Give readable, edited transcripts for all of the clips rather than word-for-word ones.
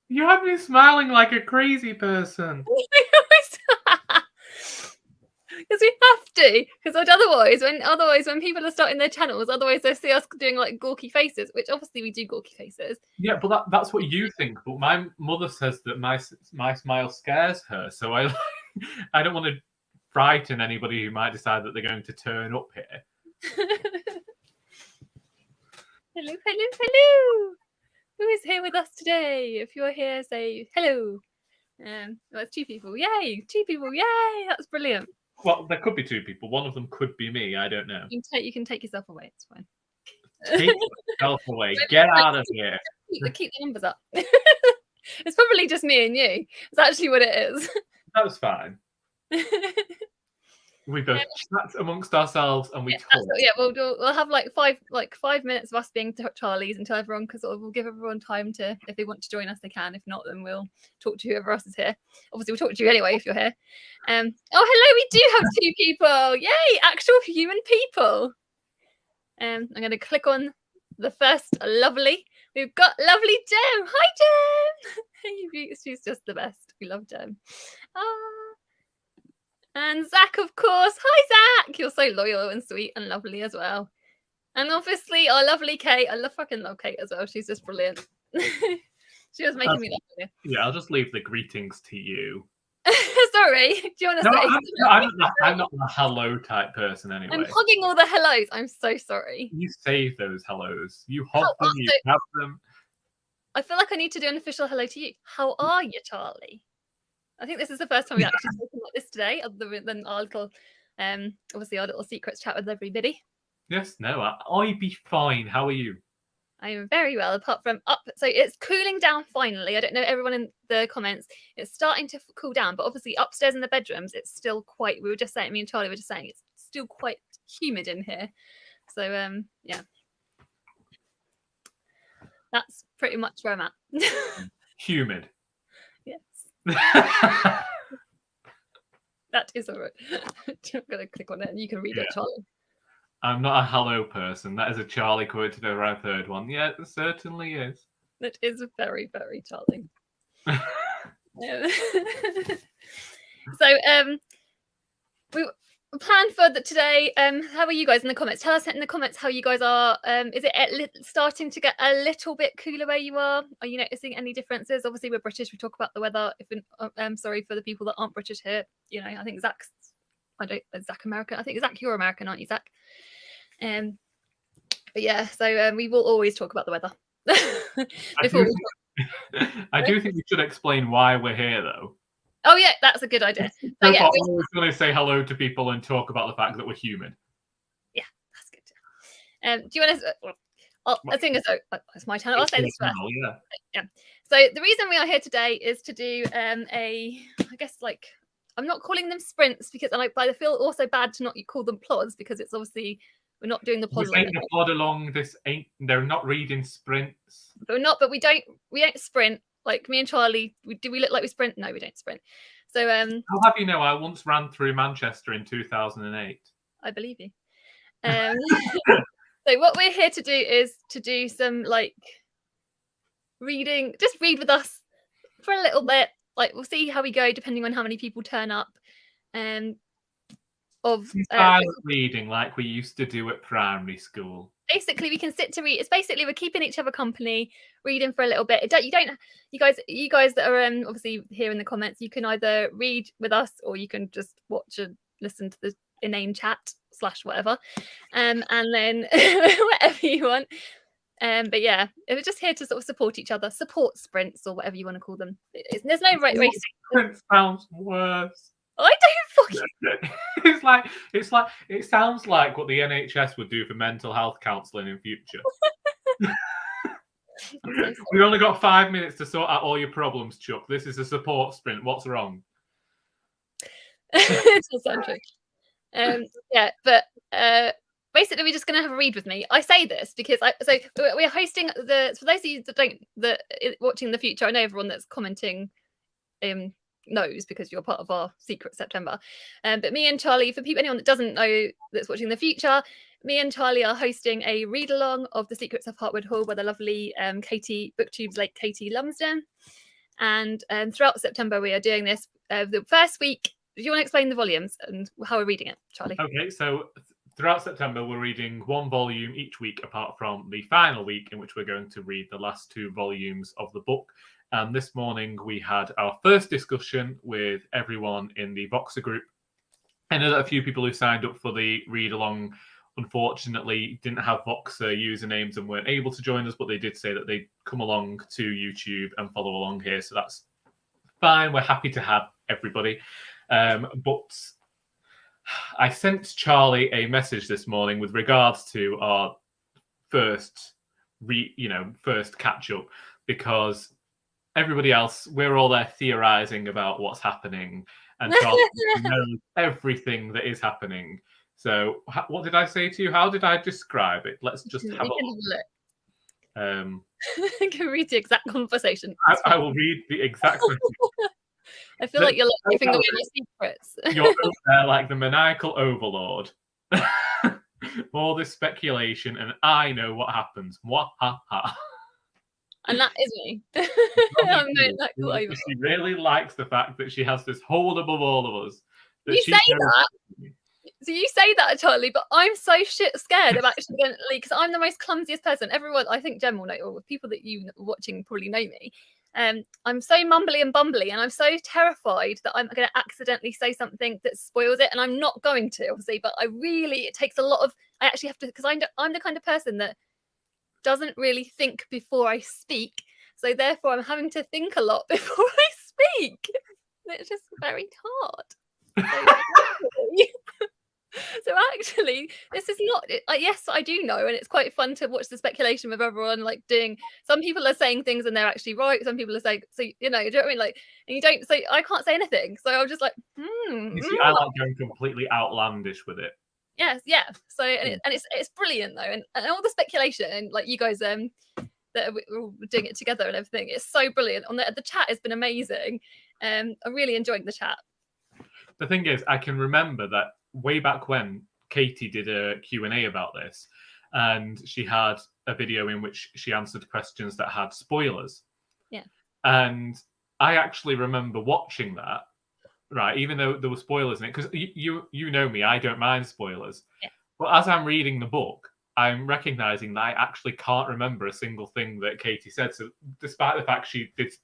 You have me smiling like a crazy person. Because we have to. Because otherwise, when people are starting their channels, otherwise they see us doing like gawky faces, which obviously we do gawky faces. Yeah, but that's what you think. But my mother says that my smile scares her, so I don't want to frighten anybody who might decide that they're going to turn up here. Hello, hello, hello. Who is here with us today? If you're here, say hello. Well, it's 2 people. Yay! 2 people. Yay! That's brilliant. Well, there could be 2 people. One of them could be me. I don't know. You can take yourself away. It's fine. Take yourself away. Get out of here. Keep the numbers up. It's probably just me and you. It's actually what it is. That was fine. We both chat amongst ourselves and we talk. We'll have like 5 minutes of us being Charlies until everyone, because we'll give everyone time to, if they want to join us, they can. If not, then we'll talk to whoever else is here. Obviously, we'll talk to you anyway if you're here. Oh, hello, we do have 2 people. Yay, actual human people. I'm going to click on the first lovely. We've got lovely Jem. Hi, Jem. She's just the best. We love Jem. And Zach, of course. Hi, Zach. You're so loyal and sweet and lovely as well. And obviously, our lovely Kate. I fucking love Kate as well. She's just brilliant. She was making me laugh. Yeah, I'll just leave the greetings to you. Sorry. Do you want to say? I'm not a hello type person anyway. I'm hugging all the hellos. I'm so sorry. You save those hellos. You hug them. You have them. I feel like I need to do an official hello to you. How are you, Charlie? I think this is the first time we actually spoken like this today, other than our little, obviously our little secrets chat with everybody. Yes, no, I be fine. How are you? I am very well, apart from so it's cooling down finally. I don't know, everyone in the comments, it's starting to cool down, but obviously upstairs in the bedrooms, it's still quite, me and Charlie were just saying, it's still quite humid in here. So, yeah. That's pretty much where I'm at. Humid. Yes. That is all right. I'm going to click on it and you can read it, Charlie. I'm not a hello person. That is a Charlie quote to our third one. Yeah, it certainly is. That is very, very Charlie. So, we planned for today. How are you guys in the comments? Tell us in the comments how you guys are. Is it starting to get a little bit cooler where you are? Are you noticing any differences? Obviously, we're British. We talk about the weather. Sorry for the people that aren't British here. You know, I think Zach American. I think Zach, you're American, aren't you, Zach? But yeah, so we will always talk about the weather. I do think we should explain why we're here, though. Oh yeah, that's a good idea. So, I'm always going to say hello to people and talk about the fact that we're human. Yeah, that's good. Do you want to? I think it's my turn. I'll say this first. Yeah. So the reason we are here today is to do I guess like, I'm not calling them sprints because I feel also bad to not call them plods, because it's obviously we're not doing the plod along. The plod along. They're not reading sprints. But we don't sprint. Like me and Charlie, do we look like we sprint? No, we don't sprint. So I'll have you know, I once ran through Manchester in 2008. I believe you. So what we're here to do is to do some like reading. Just read with us for a little bit. Like we'll see how we go depending on how many people turn up. Reading like we used to do at primary school. Basically, we can sit to read. It's basically we're keeping each other company, reading for a little bit. You guys that are obviously here in the comments, you can either read with us or you can just watch and listen to the inane chat / whatever, and then whatever you want. But yeah, we're just here to sort of support each other, support sprints or whatever you want to call them. There's no racing. Sprint sounds worse. I don't fucking. It sounds like what the NHS would do for mental health counselling in future. We've only got 5 minutes to sort out all your problems, Chuck. This is a support sprint. What's wrong? It's all true. Yeah, but basically, we're just going to have a read with me. I say this because we're hosting for those of you that watching in the future. I know everyone that's commenting knows because you're part of our Secret September. But me and Charlie, for anyone that doesn't know that's watching in the future, me and Charlie are hosting a read-along of The Secrets of Hartwood Hall by the lovely Booktube's like Katie Lumsden. And throughout September, we are doing this. The first week, do you want to explain the volumes and how we're reading it, Charlie? Okay, so throughout September, we're reading one volume each week, apart from the final week, in which we're going to read the last 2 volumes of the book. And this morning, we had our first discussion with everyone in the Voxer group. I know that a few people who signed up for the read-along, unfortunately, didn't have Voxer usernames and weren't able to join us, but they did say that they'd come along to YouTube and follow along here, so that's fine. We're happy to have everybody. But I sent Charlie a message this morning with regards to our first catch-up, because everybody else, we're all there theorizing about what's happening, and Charlie knows everything that is happening. So what did I say to you? How did I describe it? Let's just have a look. I can read the exact conversation. I will read the exact I feel like you're like giving away my secrets. You're over there like the maniacal overlord. All this speculation, and I know what happens. Mwahaha. And that is me. She really likes the fact that she has this hold above all of us. You say that. So you say that, Charlie, but I'm so shit scared of actually going to leak, because I'm the most clumsiest person. Everyone, I think Jem will know, or people that you are watching probably know me. I'm so mumbly and bumbly, and I'm so terrified that I'm going to accidentally say something that spoils it, and I'm not going to, obviously. But it takes a lot of. I actually have to, because I'm the kind of person that doesn't really think before I speak. So therefore, I'm having to think a lot before I speak. It's just very hard. So actually, this is not. Yes, I do know, and it's quite fun to watch the speculation of everyone like doing. Some people are saying things and they're actually right. Some people are saying, so do you know what I mean? Like, and you don't. So I can't say anything. So I'm just like, You see, I like going completely outlandish with it. Yes, yeah. So and it's brilliant though, and all the speculation, and like you guys that we're all doing it together and everything. It's so brilliant. The chat has been amazing. I'm really enjoying the chat. The thing is, I can remember that way back when Katie did a Q&A about this, and she had a video in which she answered questions that had spoilers. Yeah. And I actually remember watching that, right, even though there were spoilers in it, because you know me, I don't mind spoilers. Yeah. But as I'm reading the book, I'm recognizing that I actually can't remember a single thing that Katie said. So despite the fact she did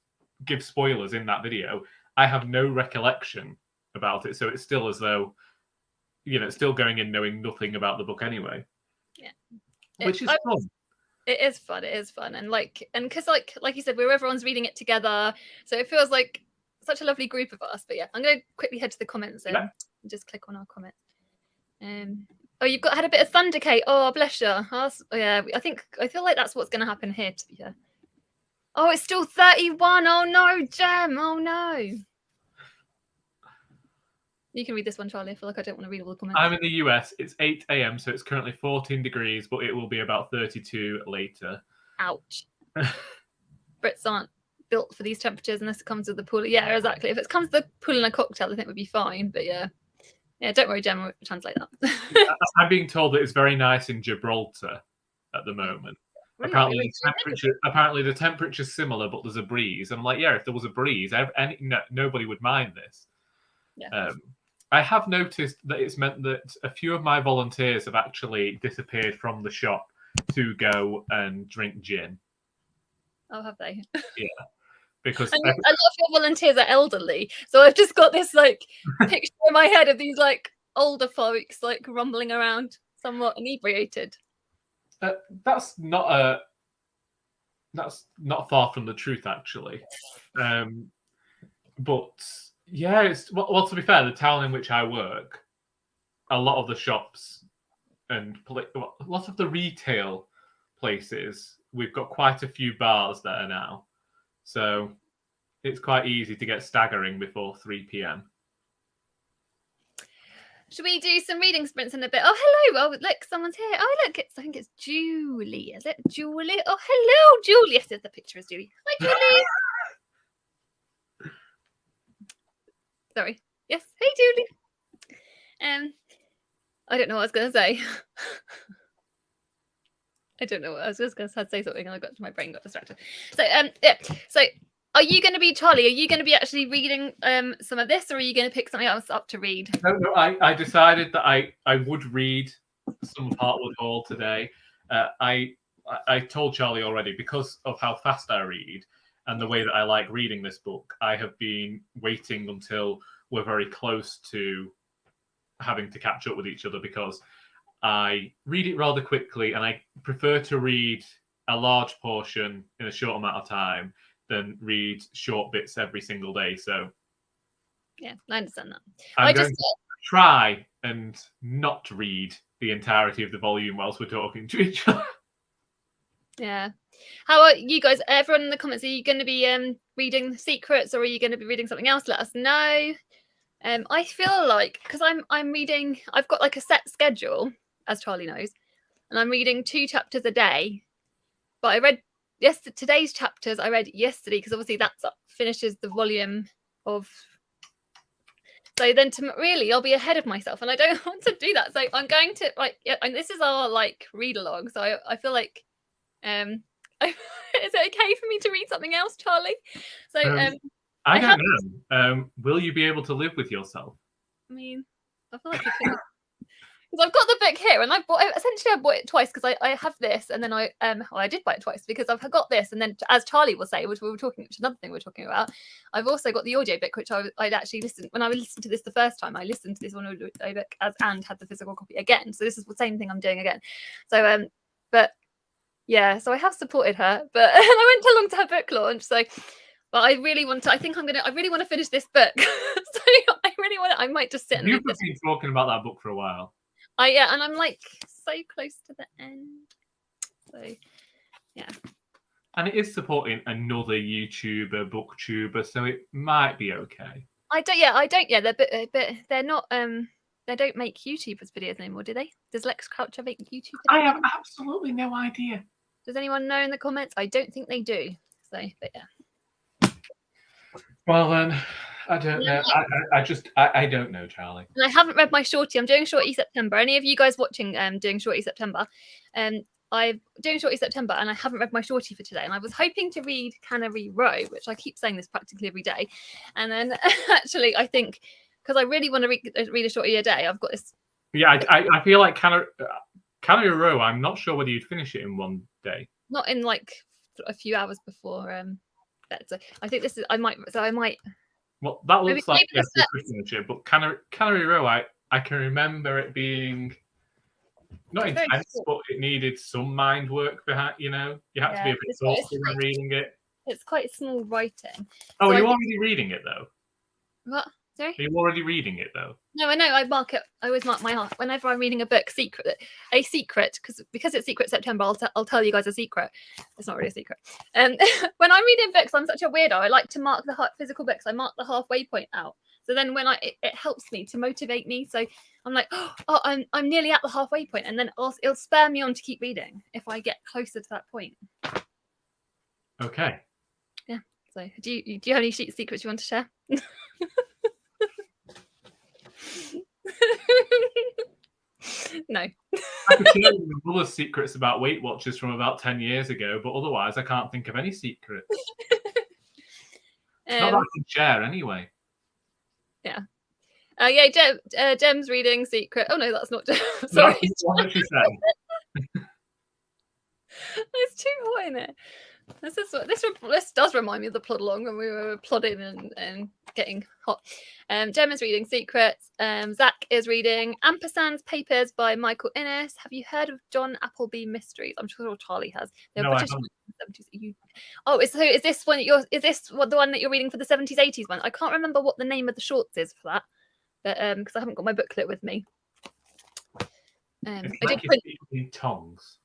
give spoilers in that video, I have no recollection about it. So it's still as though, still going in knowing nothing about the book anyway. Yeah. Which is fun. It is fun. It is fun. And because like you said, everyone's reading it together. So it feels like such a lovely group of us. But yeah, I'm going to quickly head to the comments and just click on our comments. Oh, you've had a bit of thunder, Kate. Oh, bless you. Yeah, I feel like that's what's going to happen here, to be fair. Oh, it's still 31. Oh no, Jem. Oh no. You can read this one, Charlie. I feel like I don't want to read all the comments. I'm in the US. It's 8 a.m, so it's currently 14 degrees, but it will be about 32 later. Ouch. Brits aren't built for these temperatures unless it comes with the pool. Yeah, exactly. If it comes with the pool and a cocktail, I think it would be fine. But yeah, don't worry, Jem, we'll translate that. I'm being told that it's very nice in Gibraltar at the moment. Apparently the temperature's similar, but there's a breeze. I'm like, yeah, if there was a breeze, nobody would mind this. Yeah. I have noticed that it's meant that a few of my volunteers have actually disappeared from the shop to go and drink gin. Oh, have they? Yeah. Because a lot of your volunteers are elderly. So I've just got this picture in my head of these older folks rumbling around somewhat inebriated. That's not far from the truth, actually. But yeah, it's well, to be fair, the town in which I work, a lot of the shops and a lot of the retail places, we've got quite a few bars there now. So it's quite easy to get staggering before 3 p.m. Should we do some reading sprints in a bit? Oh, hello. Oh, look, someone's here. Oh, look, I think it's Julie. Is it Julie? Oh, hello, Julie. Yes, the picture is Julie. Hi, Julie. Sorry. Yes. Hey, Julie. I don't know what I was going to say. I don't know. I was just going to say something, and my brain got distracted. So yeah. So are you going to be Charlie? Are you going to be actually reading some of this, or are you going to pick something else up to read? No, I decided that I would read some of Hartwood Hall today. I told Charlie already, because of how fast I read and the way that I like reading this book, I have been waiting until we're very close to having to catch up with each other, because I read it rather quickly and I prefer to read a large portion in a short amount of time than read short bits every single day. So yeah, I understand that. I'm going to try and not read the entirety of the volume whilst we're talking to each other. Yeah. How are you guys? Everyone in the comments, are you going to be reading Secrets, or are you going to be reading something else? Let us know. I feel like, because I'm reading, I've got like a set schedule, as Charlie knows, and I'm reading 2 chapters a day. But I read today's chapters. I read yesterday, because obviously that finishes the volume of. So then, really, I'll be ahead of myself, and I don't want to do that. So I'm going to and this is our read along. So I feel like, is it okay for me to read something else, Charlie? So I don't know. Will you be able to live with yourself? I mean, I feel like I could. Because I've got the book here, and I bought it twice, because I have this, and then I did buy it twice because I've got this, and then, as Charlie will say, which another thing we're talking about, I've also got the audiobook, which I'd actually listened when I listened to this the first time. I listened to this on audiobook and had the physical copy again. So this is the same thing I'm doing again. So but yeah, so I have supported her, but I went along to her book launch. So, but I really want to. I really want to finish this book. So I really want to. I might just sit and You've been talking about that book for a while. Yeah, and I'm so close to the end. So yeah. And it is supporting another YouTuber, booktuber, so it might be okay. I don't. They're not. They don't make YouTubers videos anymore, do they? Does Lex Croucher make YouTube videos? I have absolutely no idea. Does anyone know in the comments? I don't think they do. So, but yeah. Well then, I don't know. I don't know, Charlie. And I haven't read my shorty. I'm doing shorty September. Any of you guys watching doing shorty September? I'm doing shorty September, and I haven't read my shorty for today. And I was hoping to read Cannery Row, which I keep saying this practically every day. And then actually, I think, because I really want to read a shorty a day, I've got this. Yeah, I feel like Cannery Row, I'm not sure whether you'd finish it in one day. Not in a few hours before that. So I think this is. I might. Well, that looks like a finish it, but Cannery Row, I can remember it being not intense, but it needed some mind work behind. You had to be a bit thoughtful when reading it. It's quite small writing. Oh, are you already reading it though? What? Sorry? Are you already reading it though? No, I know. I always mark my heart whenever I'm reading a book. A secret, because it's Secret September. I'll tell you guys a secret. It's not really a secret. When I'm reading books, I'm such a weirdo. I like to mark the physical books. I mark the halfway point out. So then when it helps me to motivate me. So I'm like, oh, I'm nearly at the halfway point, and then it'll spur me on to keep reading if I get closer to that point. Okay. Yeah. So do you have any secrets you want to share? No. I could share you other secrets about Weight Watchers from about 10 years ago, but otherwise I can't think of any secrets. Not that I can share anyway. Yeah. Jem's reading Secret. Oh no, that's not Jem. Sorry. What did she say? It's too hot in it. This does remind me of the plod along when we were plodding and getting hot. Jem is reading Secrets. Zach is reading Ampersand's Papers by Michael Innes. Have you heard of John Appleby Mysteries? I'm sure Charlie has. They're no, British. Is this one? Is this the one that you're reading for the 70s, 80s one? I can't remember what the name of the shorts is for that, but because I haven't got my booklet with me. I did print tongs.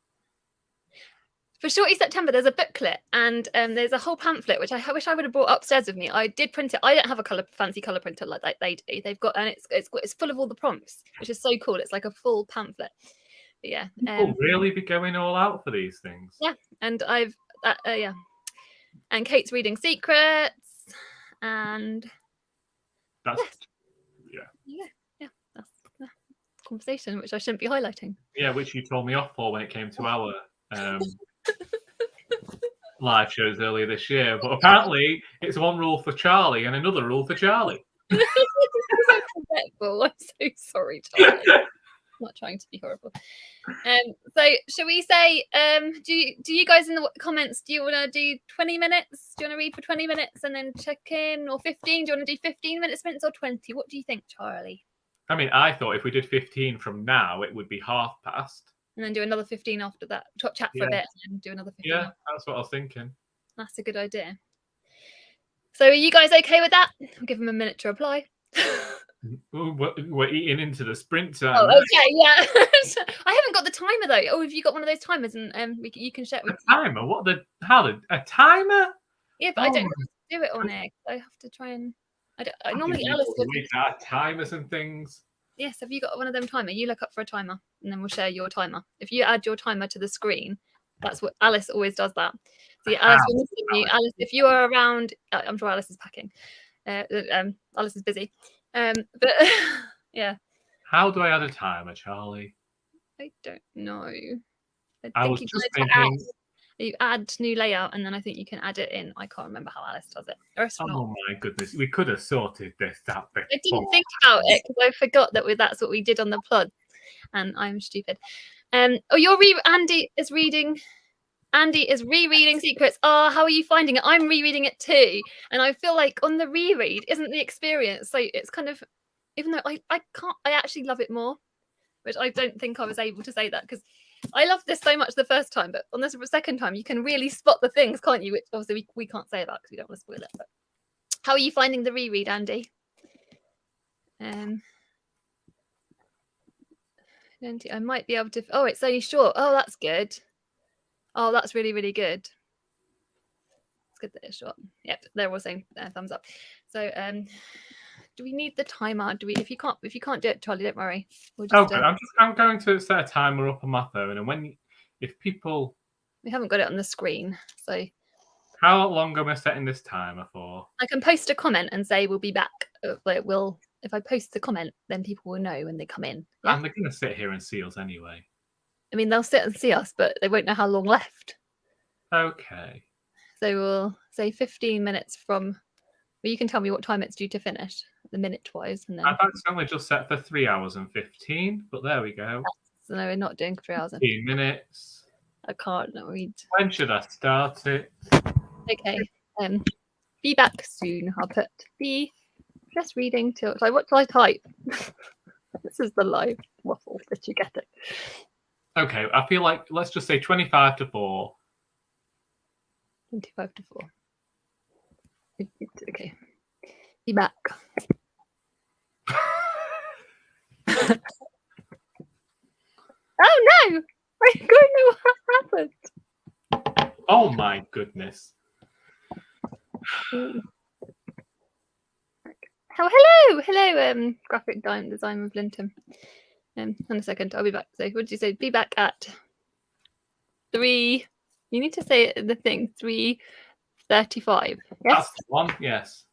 For Shorty September, there's a booklet and there's a whole pamphlet, which I wish I would have brought upstairs with me. I did print it. I don't have a fancy colour printer like they do. They've got, and it's full of all the prompts, which is so cool. It's like a full pamphlet. But yeah. People really be going all out for these things. Yeah, and and Kate's reading Secrets, and that's that's conversation which I shouldn't be highlighting. Yeah, which you told me off for when it came to our live shows earlier this year. But apparently, it's one rule for Charlie and another rule for Charlie. I'm so forgetful. I'm so sorry, Charlie. I'm not trying to be horrible. So shall we say, do you guys in the comments, do you want to do 20 minutes? Do you want to read for 20 minutes and then check in, or 15? Do you want to do 15 minutes or 20? What do you think, Charlie? I mean, I thought if we did 15 from now, it would be past. And then do another 15 after that. Chat for a bit and then do another 15. Yeah, that's what I was thinking. That's a good idea. So are you guys okay with that? I'll give them a minute to reply. Ooh, we're eating into the sprint time. Oh, okay, yeah. I haven't got the timer though. Oh, have you got one of those timers? And you can share it with a timer? What a timer? Yeah, but I don't know how to do it on it. I have to try and. I normally Alice would timers and things. Yes, have you got one of them timer? You look up for a timer, and then we'll share your timer. If you add your timer to the screen, that's what Alice always does. That. So yeah, Alice, Alice, if you are around, I'm sure Alice is packing. Alice is busy. But yeah. How do I add a timer, Charlie? I don't know. I was just thinking. You add new layout, and then I think you can add it in. I can't remember how Alice does it. Oh my goodness, we could have sorted this out before. I didn't think about it because I forgot that's what we did on the plot, and I'm stupid. Oh, Andy is reading. Andy is rereading Secrets. Oh, how are you finding it? I'm rereading it too, and I feel like on the reread isn't the experience. So it's kind of, even though I actually love it more, which I don't think I was able to say that because I loved this so much the first time, but on this second time you can really spot the things, can't you? Which obviously we can't say about because we don't want to spoil it. But how are you finding the reread, Andy? I might be able to. Oh, it's only short. Oh, that's good. Oh, that's really, really good. It's good that it's short. Yep, they're all saying thumbs up. So, do we need the timer? Do we? If you can't do it, Charlie, don't worry. We'll just, I'm going to set a timer up on my phone, and if people, we haven't got it on the screen, so. How long am I setting this timer for? I can post a comment and say we'll be back. If I post the comment, then people will know when they come in. Yeah? And they're going to sit here and see us anyway. I mean, they'll sit and see us, but they won't know how long left. Okay. So we'll say 15 minutes from. Well, you can tell me what time it's due to finish, the minute-wise, and then. I've only just set for 3 hours and 15, but there we go. So no, we're not doing 3 hours. 15 minutes. I can't read. When should I start it? Okay. Be back soon. I'll put be just reading till. What do I type? This is the live waffle that you get it. Okay, I feel like let's just say 25 to 4. 25 to 4. Okay. Be back. Oh no! I don't know what happened. Oh my goodness. Oh, hello, graphic design with Linton. In a second, I'll be back. So, what did you say? Be back at 3. You need to say the thing 3:35. Yes, that's the one. Yes.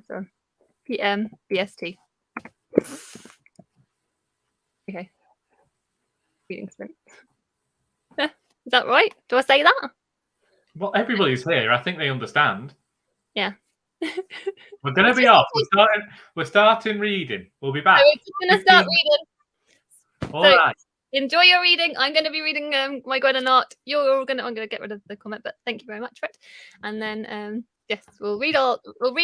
So, PM BST. Okay. Reading sprint. Is that right? Do I say that? Well, everybody's here. I think they understand. Yeah. We're going to be off. We're starting reading. We'll be back. So we're going to start reading. All right. Enjoy your reading. I'm going to be reading My God and Art. I'm going to get rid of the comment, but thank you very much for it. And then yes, we'll read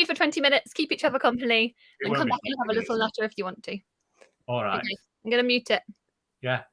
for 20 minutes. Keep each other company, and come back and have a little natter if you want to. All right. Okay. I'm going to mute it. Yeah.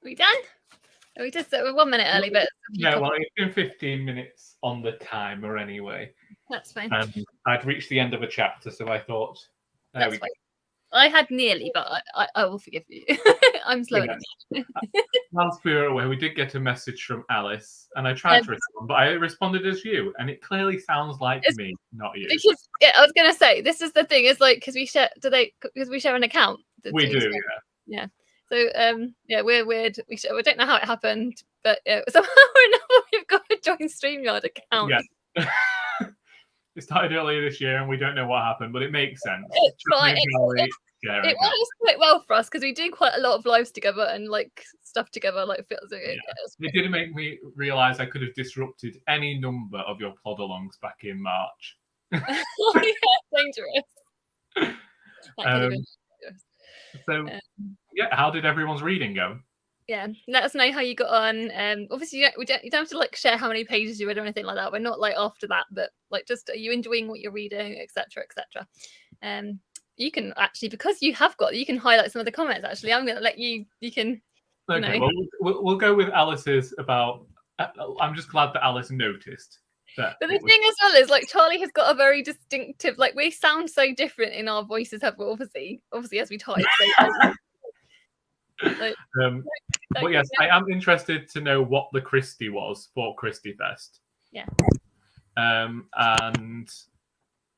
We done? We just we're 1 minute early, but Yeah, well, it's been 15 minutes on the timer anyway. That's fine. And I'd reached the end of a chapter, so I thought, there That's we go. fine. I had nearly, but I will forgive you. I'm slower than you. Whilst we were away, we did get a message from Alice, and I tried to respond, but I responded as you, and it clearly sounds like me, not you. Because I was gonna say, this is the thing. It's like because we share. Because we share an account? We do, yeah. So yeah, we're weird. We don't know how it happened, but somehow or another we've got a joint StreamYard account. Yeah. It started earlier this year, and we don't know what happened, but it makes sense. It's fine. It works quite well for us because we do quite a lot of lives together and like stuff together. Like it didn't make me realise I could have disrupted any number of your plod-alongs back in March. Oh, yeah, dangerous. So yeah, how did everyone's reading go? Yeah, let us know how you got on. Obviously, you don't have to like share how many pages you read or anything like that. We're not like after that, but like just are you enjoying what you're reading, etc., etc. You can actually, because you can highlight some of the comments. Actually, I'm going to let you. You can. Okay, well, we'll go with Alice's about. I'm just glad that Alice noticed. But the thing as well is, like, Charlie has got a very distinctive. Like, we sound so different in our voices. Obviously, as we type. But yes, I am interested to know what the Christie was for Christie Fest. Yeah. And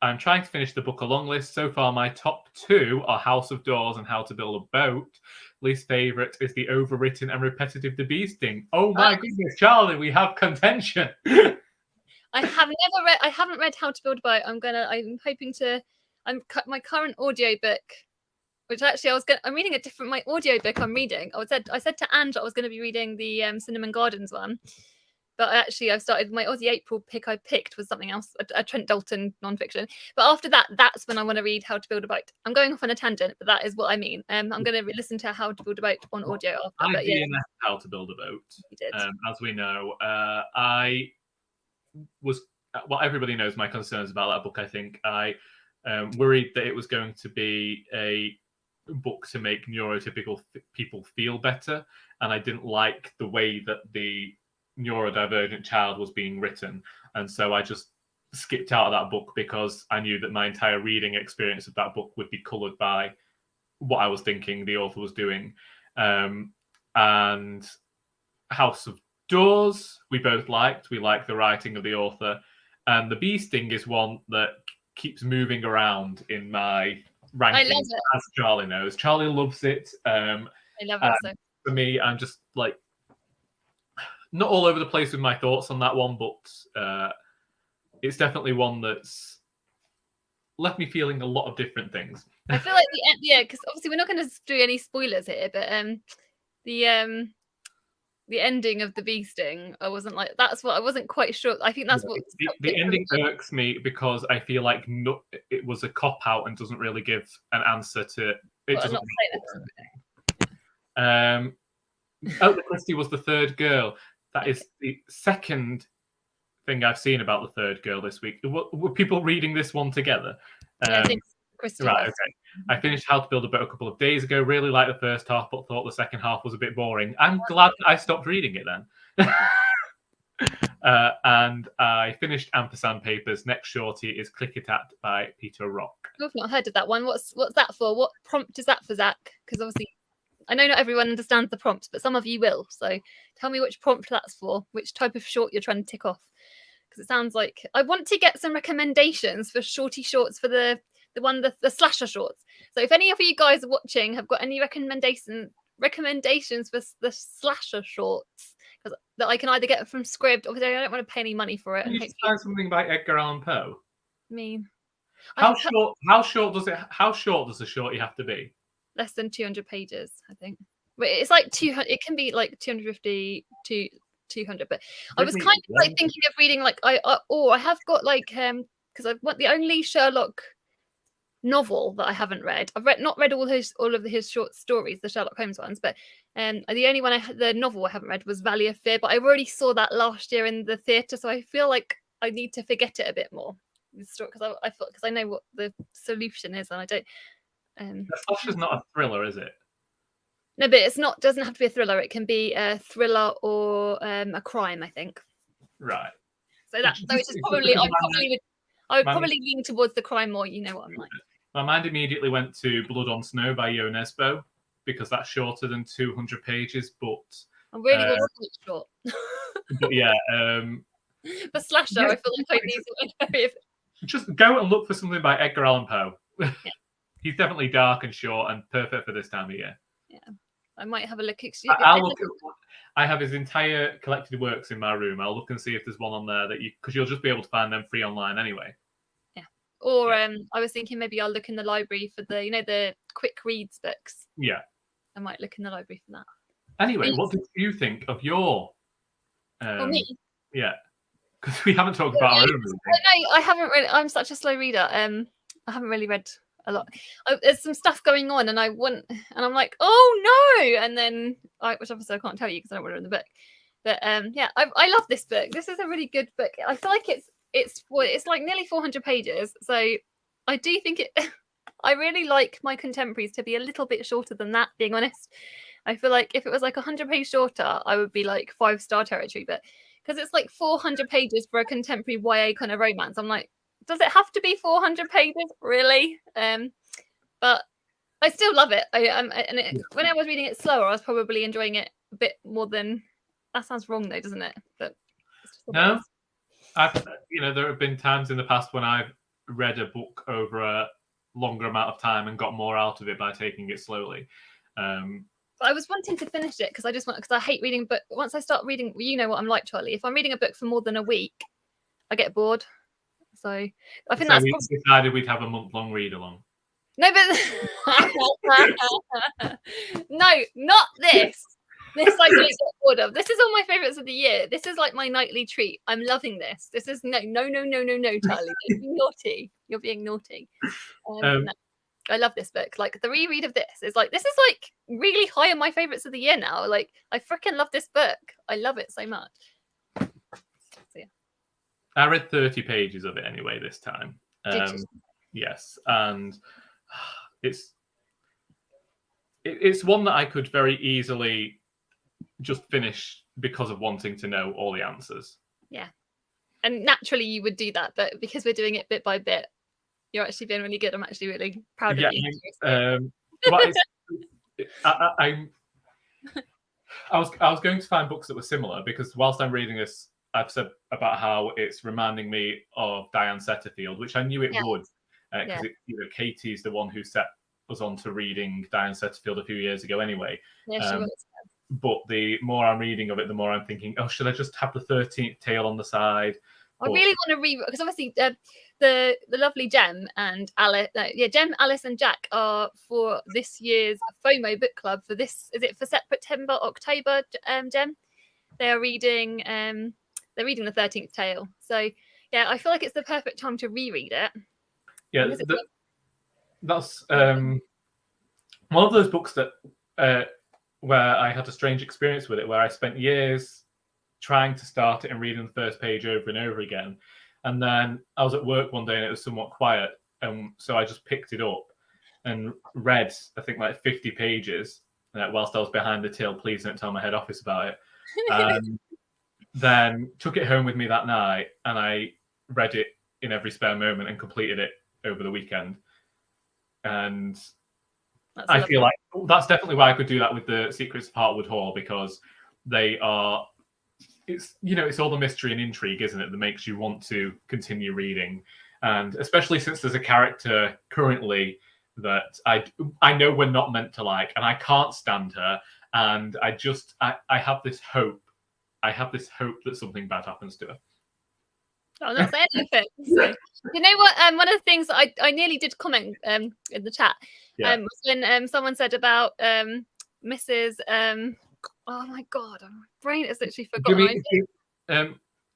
I'm trying to finish the book along list. So far, my top 2 are House of Doors and How to Build a Boat. Least favourite is the overwritten and repetitive The Bee Sting. Oh my goodness, Charlie, we have contention. I haven't read How to Build a Boat. I'm hoping to. My current audiobook. Which actually I'm reading my audiobook I'm reading. I said to Angela I was going to be reading the Cinnamon Gardens one. But actually I've started my Aussie April pick I picked was something else, a Trent Dalton nonfiction. But after that's when I want to read How to Build a Boat. I'm going off on a tangent, but that is what I mean. I'm going to listen to How to Build a Boat on audio after. I DNF'd How to Build a Boat. You did. As we know, I was, well, everybody knows my concerns about that book. I think I worried that it was going to be a book to make neurotypical people feel better, and I didn't like the way that the neurodivergent child was being written, and so I just skipped out of that book because I knew that my entire reading experience of that book would be coloured by what I was thinking the author was doing. And House of Doors we both liked. We liked the writing of the author, and The Bee Sting is one that keeps moving around in my rankings, as Charlie knows. Charlie loves it. I love it. So. For me, I'm just like not all over the place with my thoughts on that one, but it's definitely one that's left me feeling a lot of different things. I feel like because obviously we're not going to do any spoilers here, but the ending of The Bee Sting, I wasn't like, that's what I wasn't quite sure. I think that's what the ending irks me because I feel like it was a cop out and doesn't really give an answer to it. The Christie was the third girl. That is the second thing I've seen about the third girl this week. Were people reading this one together? Yeah, I think Christie right, okay. I finished How to Build a Boat a couple of days ago. Really liked the first half, but thought the second half was a bit boring. I'm glad I stopped reading it then. And I finished Ampersand Papers. Next shorty is Click It At by Peter Rock. I've not heard of that one. What's that for? What prompt is that for, Zach? Because obviously I know not everyone understands the prompt, but some of you will. So tell me which prompt that's for, which type of short you're trying to tick off. Because it sounds like I want to get some recommendations for shorty shorts for the slasher shorts. So if any of you guys are watching have got any recommendations for the slasher shorts that I can either get from Scribd, obviously I don't want to pay any money for it. Can you find something by Edgar Allan Poe? I mean, how short does a shorty have to be? Less than 200 pages, I think. But it's like 200. It can be like 250 to 200. But I was kind of like thinking of reading like I have got like because I've got the only Sherlock novel that I haven't read. I've not read all of his short stories, the Sherlock Holmes ones, but the only one the novel I haven't read was Valley of Fear. But I already saw that last year in the theatre, so I feel like I need to forget it a bit more. Because I know what the solution is, and I don't. The Slasher's not a thriller, is it? No, but it's not. Doesn't have to be a thriller. It can be a thriller or a crime, I think. Right. So that, so it's probably, I would probably lean towards the crime more. You know what I'm like. My mind immediately went to Blood on Snow by Yo Nesbo, because that's shorter than 200 pages, but I really want to short. But yeah, for slasher, I feel like I need something. Just go and look for something by Edgar Allan Poe. Yeah. He's definitely dark and short and perfect for this time of year. Yeah, I might have a look. I have his entire collected works in my room. I'll look and see if there's one on there because you'll just be able to find them free online anyway. Yeah. Or I was thinking maybe I'll look in the library for the quick reads books. Yeah. I might look in the library for that. Anyway, what did you think of your? Me? Yeah, because we haven't talked about our own movie. No, I haven't really. I'm such a slow reader. I haven't really read a lot. There's some stuff going on, and I'm like, oh no, and then which obviously I can't tell you because I don't want to read the book. But yeah, I love this book. This is a really good book. I feel like it's like nearly 400 pages, so I do think it. I really like my contemporaries to be a little bit shorter than that. Being honest, I feel like if it was like 100 pages shorter, I would be like 5-star territory. But because it's like 400 pages for a contemporary YA kind of romance, I'm like, does it have to be 400 pages, really? But I still love it. When I was reading it slower, I was probably enjoying it a bit more than. That sounds wrong, though, doesn't it? But no, there have been times in the past when I've read a book over a longer amount of time and got more out of it by taking it slowly. I was wanting to finish it because I hate reading. But once I start reading, you know what I'm like, Charlie. If I'm reading a book for more than a week, I get bored. So I think we decided we'd have a month-long read along. No, but no, not this. This I don't get bored of. This is all my favourites of the year. This is like my nightly treat. I'm loving this. This is no, Charlie. Don't be naughty. You're being naughty. No. I love this book. Like the reread of this is like really high on my favourites of the year now. Like I freaking love this book. I love it so much. So yeah. I read 30 pages of it anyway this time. Did you? Yes, and it's one that I could very easily just finish because of wanting to know all the answers. Yeah. And naturally you would do that, but because we're doing it bit by bit, you're actually being really good. I'm actually really proud of you. I was going to find books that were similar because whilst I'm reading this, I've said about how it's reminding me of Diane Setterfield, which I knew it would, because Katie's the one who set us on to reading Diane Setterfield a few years ago anyway. Yeah, she was. But the more I'm reading of it, the more I'm thinking, should I just have the 13th tale on the side? I really want to read, because obviously the lovely Jem and Alice, Jem, Alice and Jack are for this year's FOMO book club for this. Is it for September, October? Jem, they're reading the 13th tale. So yeah, I feel like it's the perfect time to reread it. Yeah, that's one of those books that where I had a strange experience with it, where I spent years trying to start it and reading the first page over and over again. And then I was at work one day and it was somewhat quiet. So I just picked it up and read, I think, like 50 pages whilst I was behind the till. Please don't tell my head office about it. And then took it home with me that night and I read it in every spare moment and completed it over the weekend. And I feel like that's definitely why I could do that with the Secrets of Hartwood Hall, because it's all the mystery and intrigue, isn't it, that makes you want to continue reading. And especially since there's a character currently that I know we're not meant to like, and I can't stand her, and I have this hope. I have this hope that something bad happens to her. Oh, that's anything. So, you know what? One of the things that I nearly did comment in the chat was when someone said about Mrs. Oh my God, my brain is literally forgotten.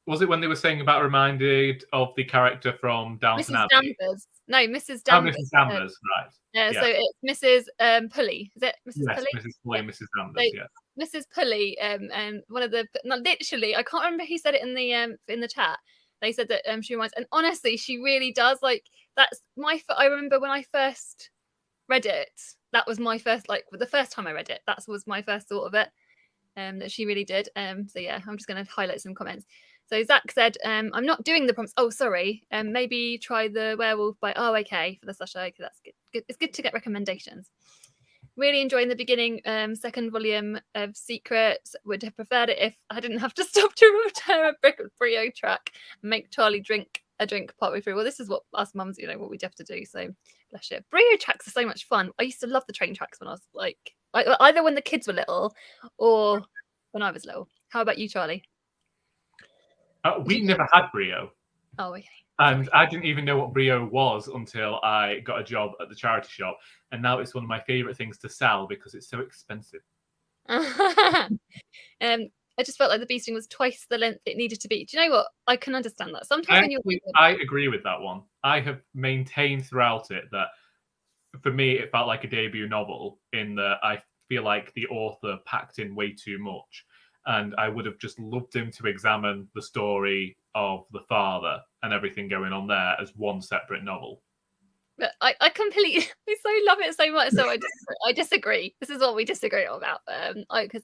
Was it when they were saying about reminded of the character from Downton Abbey? Danvers. No, Mrs. Danvers. Oh, Mrs. Danvers, right. Yeah, so it's Mrs. Pulley. Is it Mrs. Pulley? Mrs. Pulley and Mrs. Danvers, Mrs. Pulley, and one of the literally, I can't remember who said it in the chat. They said that she reminds, and honestly, she really does. Like that's I remember when I first read it, that was my first, like, the first time I read it, that was my first thought of it. That she really did. So yeah, I'm just going to highlight some comments. So Zach said, I'm not doing the prompts. Oh, sorry. Maybe try the werewolf by. Oh, okay. For the slasher. Okay, that's good. It's good to get recommendations. Really enjoying the beginning, second volume of Secrets. Would have preferred it if I didn't have to stop to repair a brick of Brio track and make Charlie drink a drink partway through. Well, this is what us mums, what we'd have to do. So bless you. Brio tracks are so much fun. I used to love the train tracks when I was like, either when the kids were little or when I was little. How about you, Charlie? We never had Brio. Oh, okay. And I didn't even know what Brio was until I got a job at the charity shop. And now it's one of my favourite things to sell because it's so expensive. I just felt like the bee sting was twice the length it needed to be. Do you know what? I can understand that. Sometimes I agree with that one. I have maintained throughout it that for me, it felt like a debut novel in that I feel like the author packed in way too much. And I would have just loved him to examine the story of the father and everything going on there as one separate novel. But I completely so love it so much. So I disagree. This is what we disagree about. Because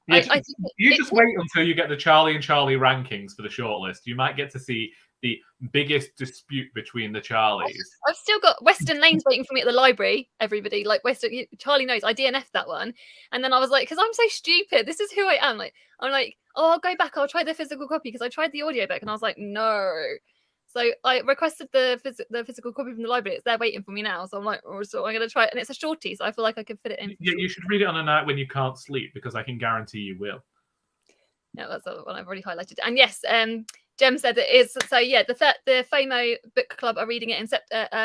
you just wait until you get the Charlie and Charlie rankings for the shortlist. You might get to see the biggest dispute between the Charlies. I've still got Western Lanes waiting for me at the library. Everybody, like Charlie knows I DNF'd that one, and then I was like, because I'm so stupid. This is who I am. Like I'm like, oh, I'll go back. I'll try the physical copy because I tried the audiobook, and I was like, no. So I requested the physical copy from the library. It's there waiting for me now. So I'm like, oh, so I'm going to try it. And it's a shorty, so I feel like I could fit it in. Yeah, you should read it on a night when you can't sleep because I can guarantee you will. Yeah, that's the one I've already highlighted. And yes, Jem said it is. So yeah, the FOMO book club are reading it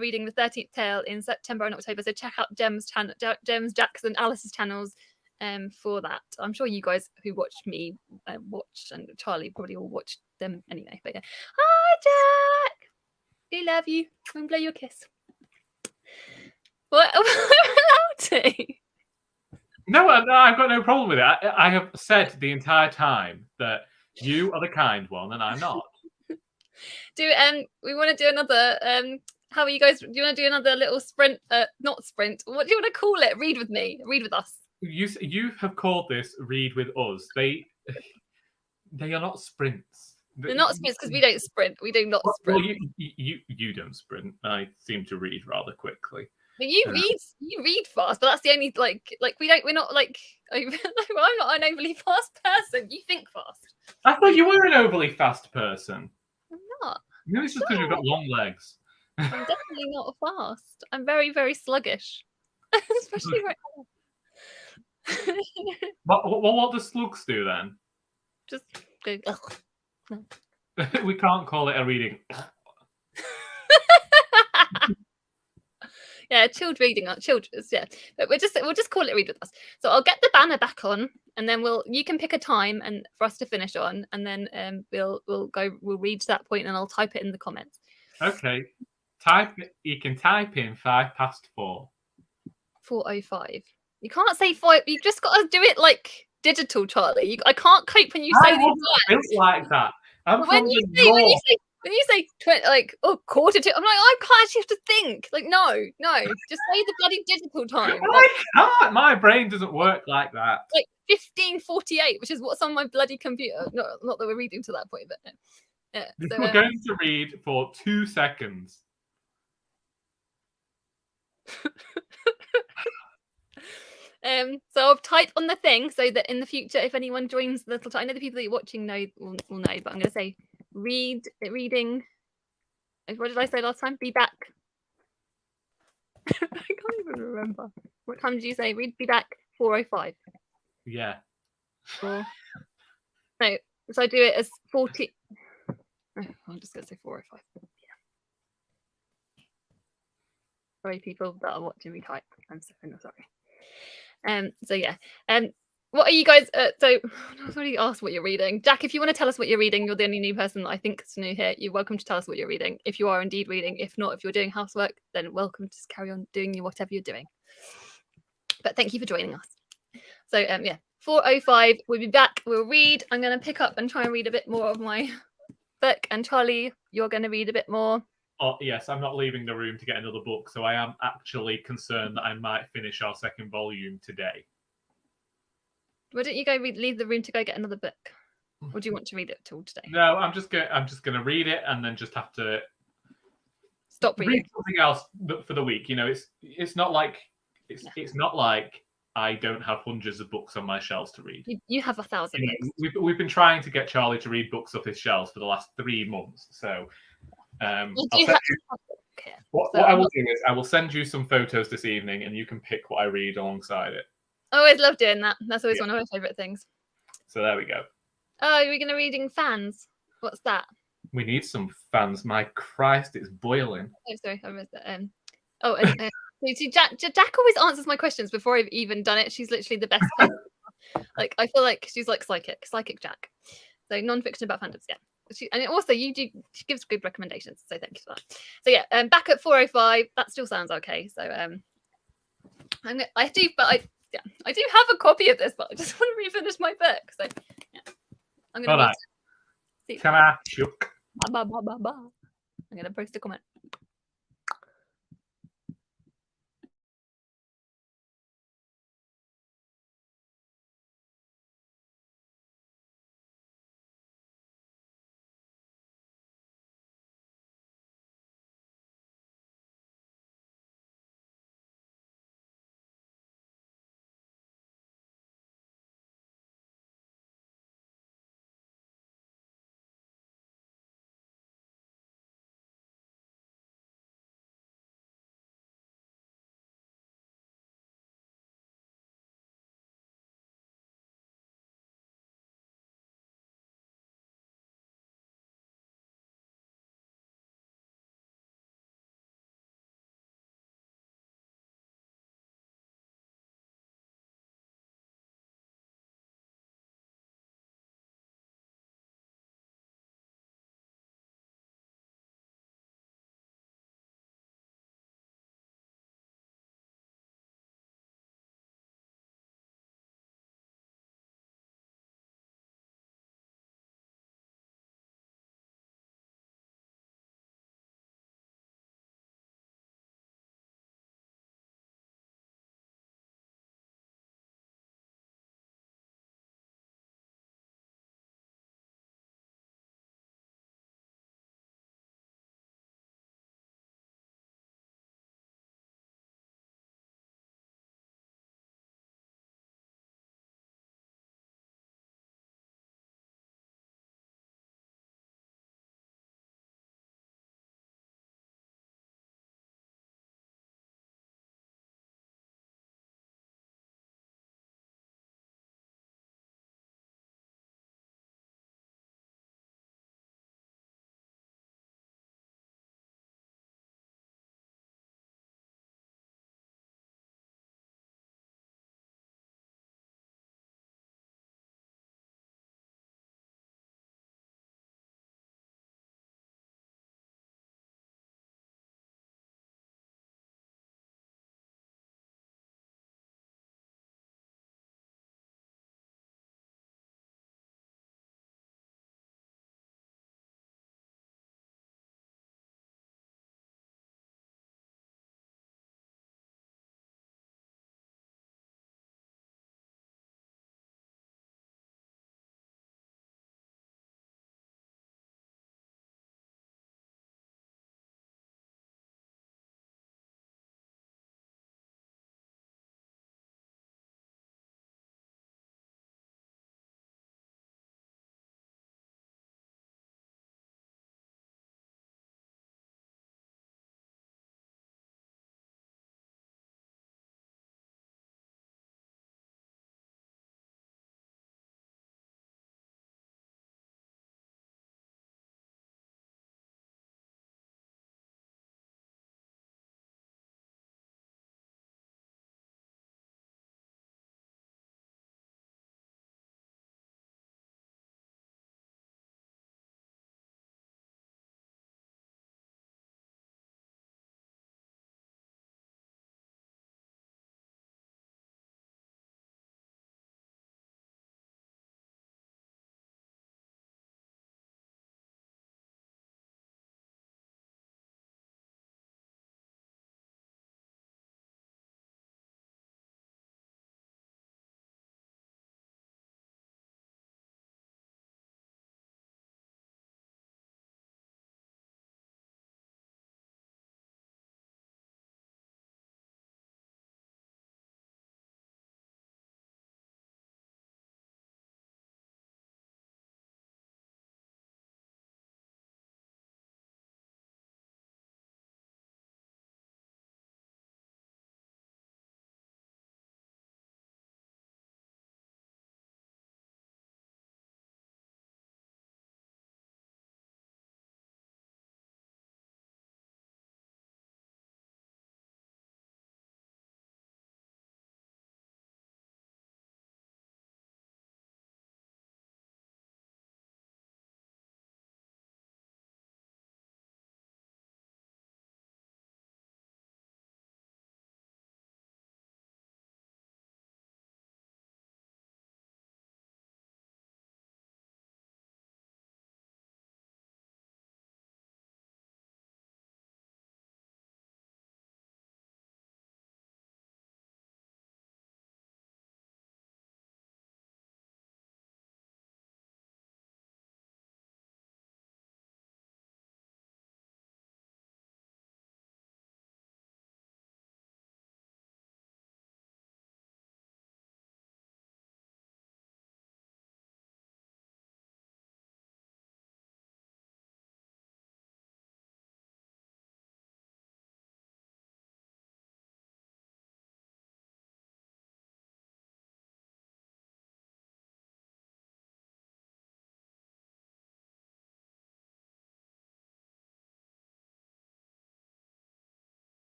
reading the 13th tale in September and October. So check out Jem's, Jackson, Alice's channels for that. I'm sure you guys who watched me watched, and Charlie probably all watched them anyway. But yeah, hi Jack, we love you. And blow your kiss. What? We're allowed to. No, I've got no problem with it. I have said the entire time that you are the kind one and I'm not. We want to do another how are you guys? Do you want to do another little sprint? Not sprint. What do you want to call it? Read with me. Read with us. You have called this read with us. They are not sprints. They're not sprints because we don't sprint. We do not sprint. Well, you don't sprint. I seem to read rather quickly. But you read fast, but that's the only we're not like I'm not an overly fast person. You think fast. I thought you were an overly fast person. I'm not. Maybe it's just because you've got long legs. I'm definitely not fast. I'm very, very sluggish. Especially right now. What does slugs do then? Just go. Ugh. We can't call it a reading. Yeah, chilled reading, children's. Yeah, but we'll just call it read with us. So I'll get the banner back on, and then you can pick a time and for us to finish on, and then we'll read to that point, and I'll type it in the comments. Okay, you can type in 4:05. 4:05. You can't say 5. You just got to do it like digital, Charlie. I can't cope when you say these words. It's like that. When you say 20, like, oh, 1:45, I'm like, I can't actually have to think. Like, no, just say the bloody digital time. I can't. My brain doesn't work like that. Like 15:48, which is what's on my bloody computer. Not that we're reading to that point, but yeah. So, we're going to read for 2 seconds. So I'll type on the thing so that in the future, if anyone joins the little, I know the people that you're watching will know, but I'm going to say reading. What did I say last time? Be back. I can't even remember. What time did you say? Be back 4:05. Yeah. No, so I do it as 40. I'm just going to say 4:05. Yeah. Sorry, people that are watching me type. I'm so sorry. So yeah. What are you guys? So I've already asked what you're reading. Jack, if you want to tell us what you're reading, you're the only new person that I think is new here. You're welcome to tell us what you're reading. If you are indeed reading, if not, if you're doing housework, then welcome to just carry on doing whatever you're doing. But thank you for joining us. So yeah, 4:05. We'll be back. We'll read. I'm going to pick up and try and read a bit more of my book. And Charlie, you're going to read a bit more. Yes, I'm not leaving the room to get another book, so I am actually concerned that I might finish our second volume today. Why don't you go leave the room to go get another book? Or do you want to read it at all today? No, I'm just gonna read it and then just have to Stop reading. read something else for the week. You know, it's not like it's not like I don't have hundreds of books on my shelves to read. You have 1,000 books. We've been trying to get Charlie to read books off his shelves for the last 3 months. So what I will do is I will send you some photos this evening, and you can pick what I read alongside it. I always love doing that. That's always one of my favourite things. So there we go. Oh, are we going to reading fans? What's that? We need some fans. My Christ, it's boiling. Oh, sorry, I missed that. See, Jack always answers my questions before I've even done it. She's literally the best person. Like, I feel like she's like psychic Jack. So non-fiction about fandoms, yeah. And also she gives good recommendations, so thank you for that. So yeah, back at 4:05. That still sounds okay. So I do have a copy of this, but I just want to refinish my book. So yeah, I'm gonna. Come on, Chuck. I'm gonna post a comment.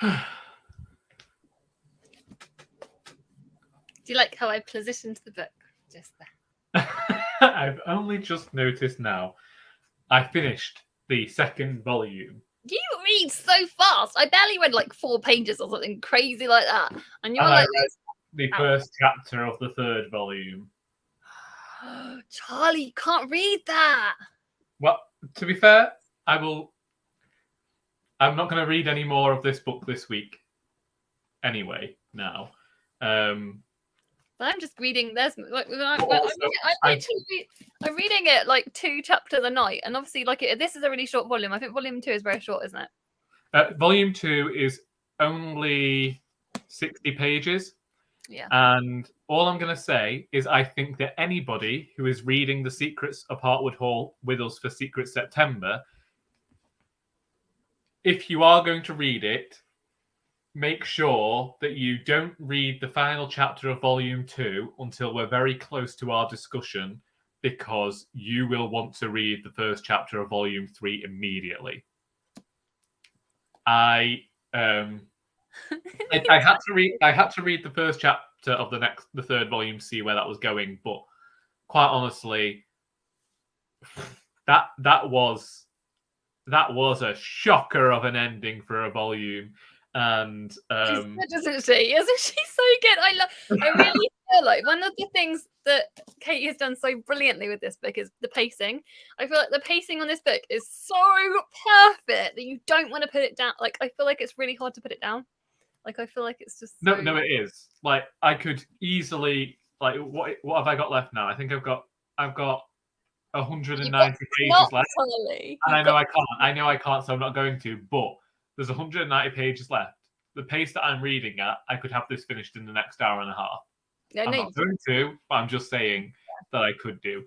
Do you like how I positioned the book just there? I've only just noticed now. I finished the second volume. You read so fast. I barely read like 4 pages or something crazy like that. And you're And like, I read the first chapter of the third volume. Charlie, you can't read that. Well, to be fair, I'm not going to read any more of this book this week. Anyway, now. But I'm just reading. There's like I'm reading it like 2 chapters a night, and obviously, like this is a really short volume. I think volume 2 is very short, isn't it? Volume 2 is only 60 pages. Yeah. And all I'm going to say is I think that anybody who is reading The Secrets of Hartwood Hall with us for Secret September, if you are going to read it, make sure that you don't read the final chapter of Volume 2 until we're very close to our discussion, because you will want to read the first chapter of Volume 3 immediately. I had to read the first chapter of the third volume to see where that was going, but quite honestly, that was a shocker of an ending for a volume. And isn't she? Isn't she so good? I really feel like one of the things that Katie has done so brilliantly with this book is the pacing. I feel like the pacing on this book is so perfect that you don't want to put it down. Like, I feel like it's really hard to put it down. Like, I feel like it's just no, it is. Like, I could easily, like, what have I got left now? I think I've got 190 pages left. And I know I can't, so I'm not going to, but there's 190 pages left. The pace that I'm reading at, I could have this finished in the next hour and a half. Yeah, I'm not going to, but I'm just saying that I could do.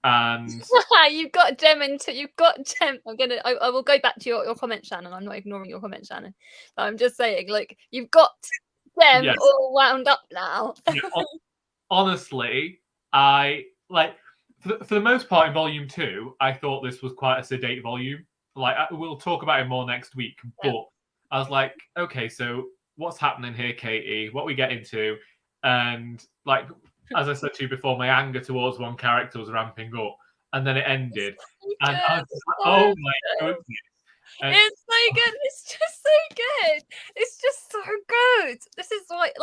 And you've got Gem into you've got Gem. I will go back to your comment, Shannon. I'm not ignoring your comment, Shannon. But I'm just saying, like, you've got Gem all wound up now. Yeah, honestly, I like for the most part in volume 2, I thought this was quite a sedate volume. Like, we'll talk about it more next week, but I was like, okay, so what's happening here, Katie? What we get into? And like, as I said to you before, my anger towards one character was ramping up, and then it ended, and I was just like, oh my goodness. It's so good. It's just so good. It's just so good. This is like,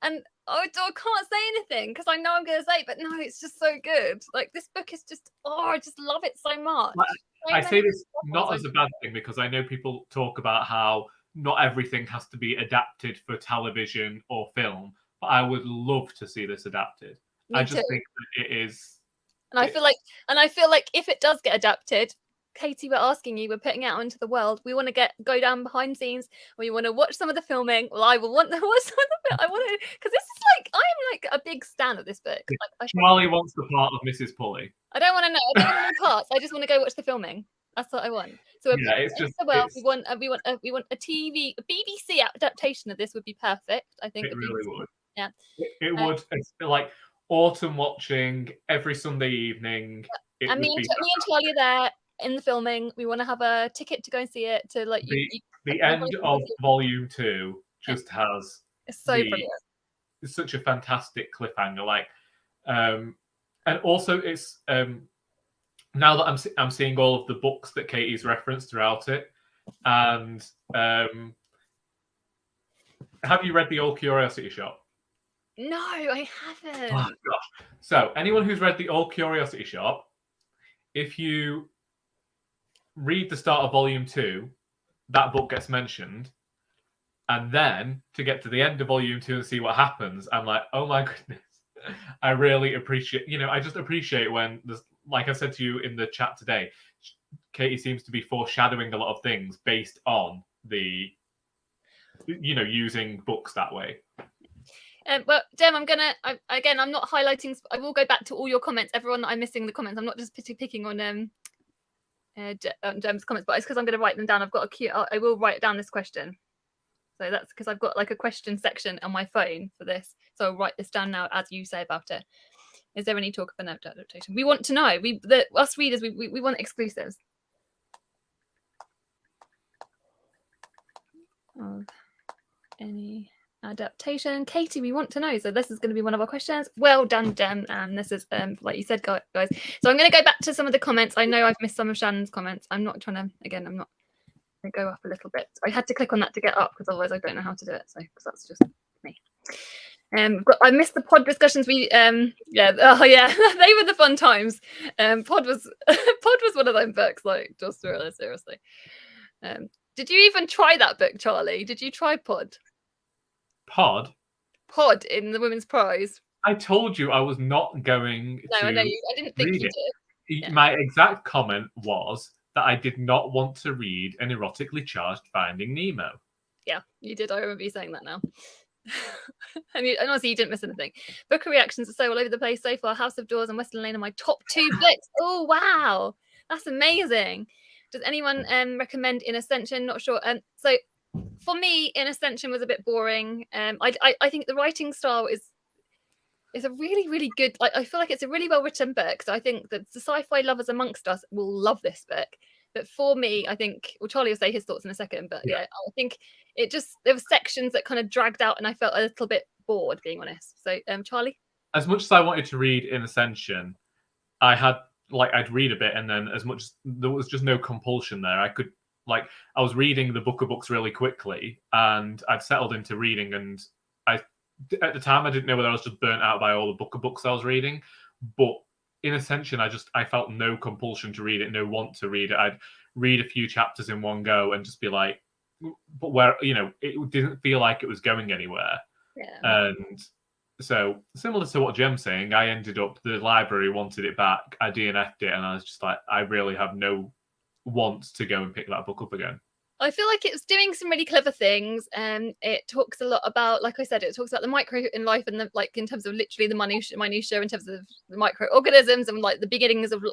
and I can't say anything because I know I'm going to say it, but no, it's just so good. Like, this book is just, I just love it so much. I say this not as a bad thing, because I know people talk about how not everything has to be adapted for television or film, but I would love to see this adapted. I just think that it is. And I feel like if it does get adapted, Katie, we're asking you, we're putting it out into the world. We want to go down behind scenes. We want to watch some of the filming. Well, I will want to watch some of the. I want to, because this is like, I'm like a big stan of this book. Like, Charlie wants the part of Mrs. Pulley. I don't want to know. I don't want the parts. I just want to go watch the filming. That's what I want. So it's just we want a TV, a BBC adaptation of this would be perfect. I think it really would. Yeah, it would. It's like autumn watching every Sunday evening. And me and Charlie are there in the filming. We want to have a ticket to go and see it. To like the end of volume 2 just has it's so brilliant. It's such a fantastic cliffhanger. Like, and also it's now that I'm seeing all of the books that Katie's referenced throughout it, and have you read The Old Curiosity Shop? No, I haven't. Oh gosh! So anyone who's read The Old Curiosity Shop, if you read the start of volume 2, that book gets mentioned, and then to get to the end of volume 2 and see what happens, I'm like, oh my goodness. I really appreciate, I just appreciate when there's, like I said to you in the chat today, Katie seems to be foreshadowing a lot of things based on the, using books that way. Well, Jem, I'm not highlighting. I will go back to all your comments. Everyone that I'm missing the comments. I'm not just picking on Jem's comments, but it's because I'm going to write them down. I've got a queue. I will write down this question. So that's because I've got like a question section on my phone for this. So I'll write this down now as you say about it. Is there any talk of an adaptation? We want to know. Us readers, we want exclusives. of any adaptation? Katie, we want to know. So this is going to be one of our questions. Well done, Jem. And this is like you said, guys. So I'm going to go back to some of the comments. I know I've missed some of Shannon's comments. I'm not trying to. Again, I'm not going to go up a little bit. I had to click on that to get up because otherwise I don't know how to do it. So because that's just me. I missed the pod discussions. They were the fun times. Pod was one of them books. Like just really seriously. Did you even try that book, Charlie? Did you try Pod? Pod in the Women's Prize. I told you I was not going to. I know I didn't think you did. Yeah. My exact comment was that I did not want to read an erotically charged Finding Nemo. Yeah, you did. I remember you saying that now. And honestly, you didn't miss anything. Book reactions are so all over the place so far. House of Doors and Western Lane are my top 2 books. Oh wow, that's amazing. Does anyone recommend In Ascension? Not sure. So for me, In Ascension was a bit boring. I think the writing style is a really, really good. I feel like it's a really well written book. So I think that the sci-fi lovers amongst us will love this book. But for me, I think, well, Charlie will say his thoughts in a second. But yeah, I think there were sections that kind of dragged out, and I felt a little bit bored, being honest. So, Charlie, as much as I wanted to read In Ascension, I'd read a bit, and then as much as there was just no compulsion there, I was reading the Book of Books really quickly, and I'd settled into reading, and at the time I didn't know whether I was just burnt out by all the Book of Books I was reading, but In Ascension, I felt no compulsion to read it, no want to read it. I'd read a few chapters in one go and just be like, but where, it didn't feel like it was going anywhere. Yeah. And so, similar to what Jem's saying, I ended up, the library wanted it back, I DNF'd it, and I was just like, I really have no want to go and pick that book up again. I feel like it's doing some really clever things. It talks a lot about, like I said, it talks about the micro in life and the, like in terms of literally the minutiae in terms of the microorganisms and like the beginnings of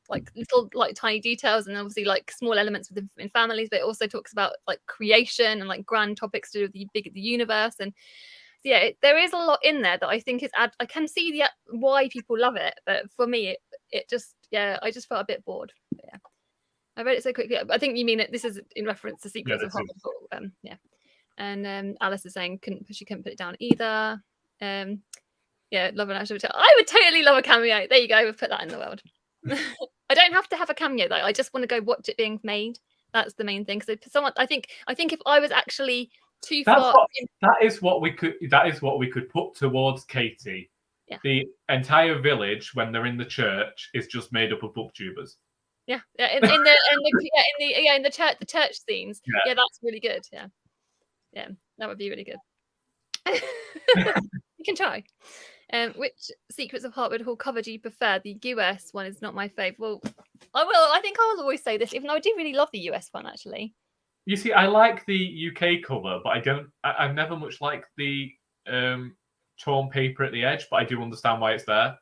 like little like tiny details and obviously like small elements in families. But it also talks about like creation and like grand topics to do with the universe. And so, yeah, there is a lot in there that I think is I can see why people love it, but for me, it just I just felt a bit bored. But, yeah. I read it so quickly. I think you mean it. This is in reference to Secrets of Hartwood Hall. Yeah. And Alice is saying she couldn't put it down either. Love an actual. I would totally love a cameo. There you go. We've put that in the world. I don't have to have a cameo though. I just want to go watch it being made. That's the main thing. Because I think if I was actually too far, that is what we could put towards Katie. Yeah. The entire village, when they're in the church, is just made up of booktubers. Yeah, in the church scenes. Yeah, that's really good. Yeah, that would be really good. You can try. Which Secrets of Hartwood Hall cover do you prefer? The US one is not my favourite. Well, I think I will always say this, even though I do really love the US one actually. You see, I like the UK cover, but I've never much liked the torn paper at the edge, but I do understand why it's there.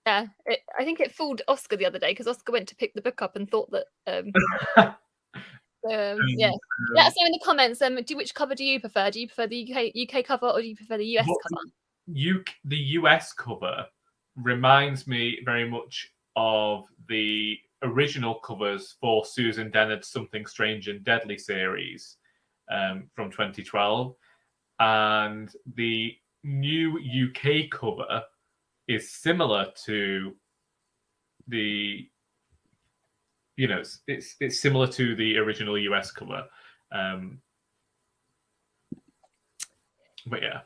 Yeah, I think it fooled Oscar the other day because Oscar went to pick the book up and thought that. Let us know in the comments. Which cover do you prefer? Do you prefer the UK cover or do you prefer the US cover? The US cover reminds me very much of the original covers for Susan Dennard's Something Strange and Deadly series from 2012, and the new UK cover is similar to the, it's similar to the original US cover. But yeah.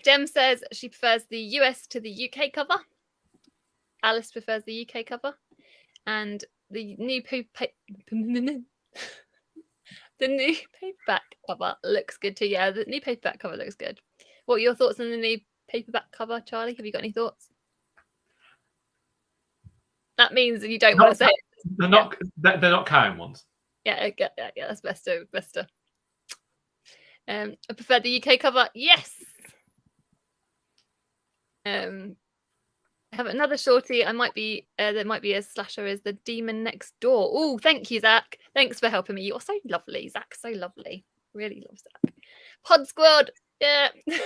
Jem says she prefers the US to the UK cover. Alice prefers the UK cover. And the new the new paperback cover looks good too. Yeah, the new paperback cover looks good. What are your thoughts on the new paperback cover, Charlie? Have you got any thoughts? That means you don't want to say it. They're not kind ones. Yeah, that's best. I prefer the UK cover. Yes. I have another shorty. There might be a slasher. Is The Demon Next Door. Oh, thank you, Zach. Thanks for helping me. You're so lovely, Zach. So lovely. Really love Zach. Pod Squad. Yeah. They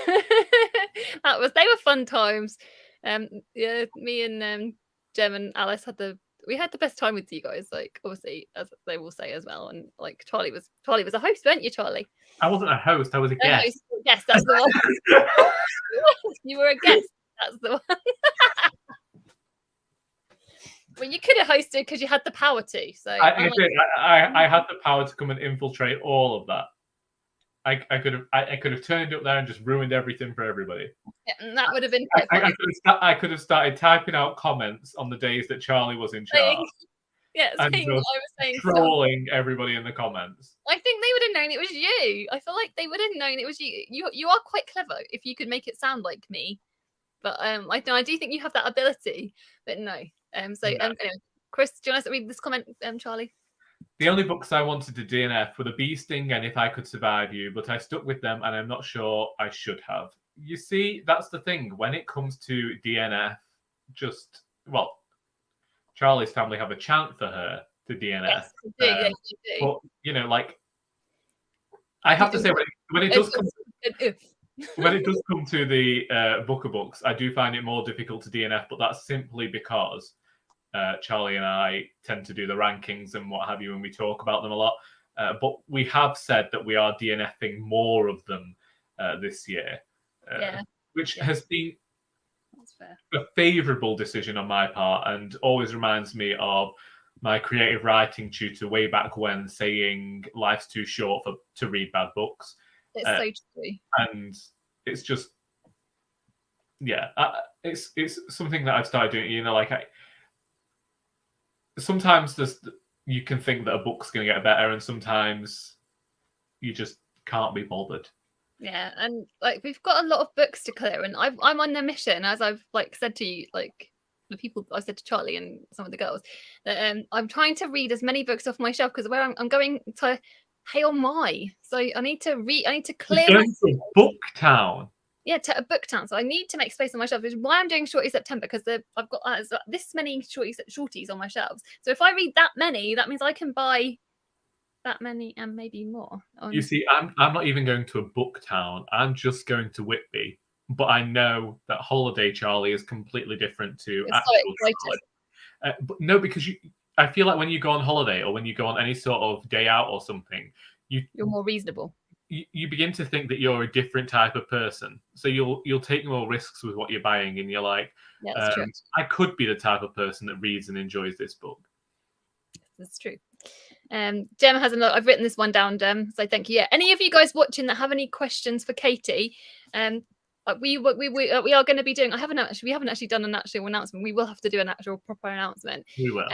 were fun times. Me and Jem and Alice had the we had the best time with you guys. Like, obviously, as they will say as well. And like Charlie was a host, weren't you, Charlie? I wasn't a host. I was a guest. Yes, that's the one. You were a guest. That's the one. Well, you could have hosted because you had the power to. So I had the power to come and infiltrate all of that. I could have turned up there and just ruined everything for everybody. Yeah, and that would have been quite funny. I could have started typing out comments on the days that Charlie was in charge. Yeah, and saying what I was saying. Trolling everybody in the comments. I think they would have known it was you. I feel like they would have known it was you. You are quite clever if you could make it sound like me. But I do think you have that ability. But no. Anyway, Chris, do you want us to read this comment, Charlie? The only books I wanted to DNF were The Bee Sting and If I Could Survive You, but I stuck with them and I'm not sure I should have. You see, that's the thing. When it comes to DNF, Charlie's family have a chant for her to DNF. Yes, they do. But, you know, like, I have to say, when it does come to the Booker books, I do find it more difficult to DNF, but that's simply because Charlie and I tend to do the rankings and what have you, and we talk about them a lot. But we have said that we are DNFing more of them this year, which has been a favourable decision on my part, and always reminds me of my creative writing tutor way back when saying life's too short to read bad books. It's so true. And it's just, it's something that I've started doing. You know, like sometimes you can think that a book's going to get better, and sometimes you just can't be bothered. Yeah, and like we've got a lot of books to clear, and I'm on a mission, as I've like said to you, like the people I said to Charlie and some of the girls, that I'm trying to read as many books off my shelf because where I'm going to Hail My, so I need to clear. You're going to Booktown. Yeah, to a Booktown. So I need to make space on my shelf, which is why I'm doing Shorty September, because I've got this many shorties on my shelves. So if I read that many, that means I can buy that many and maybe more. You see, I'm not even going to a Booktown. I'm just going to Whitby. But I know that Holiday Charlie is completely different to actual Charlie. But no, because I feel like when you go on holiday or when you go on any sort of day out or something, you're more reasonable. You begin to think that you're a different type of person. So you'll take more risks with what you're buying, and you're like, true. I could be the type of person that reads and enjoys this book. That's true. Jem has another. I've written this one down, Jem. So thank you. Yeah. Any of you guys watching that have any questions for Katie? We are going to be doing. We haven't actually done an actual announcement. We will have to do an actual proper announcement. We will.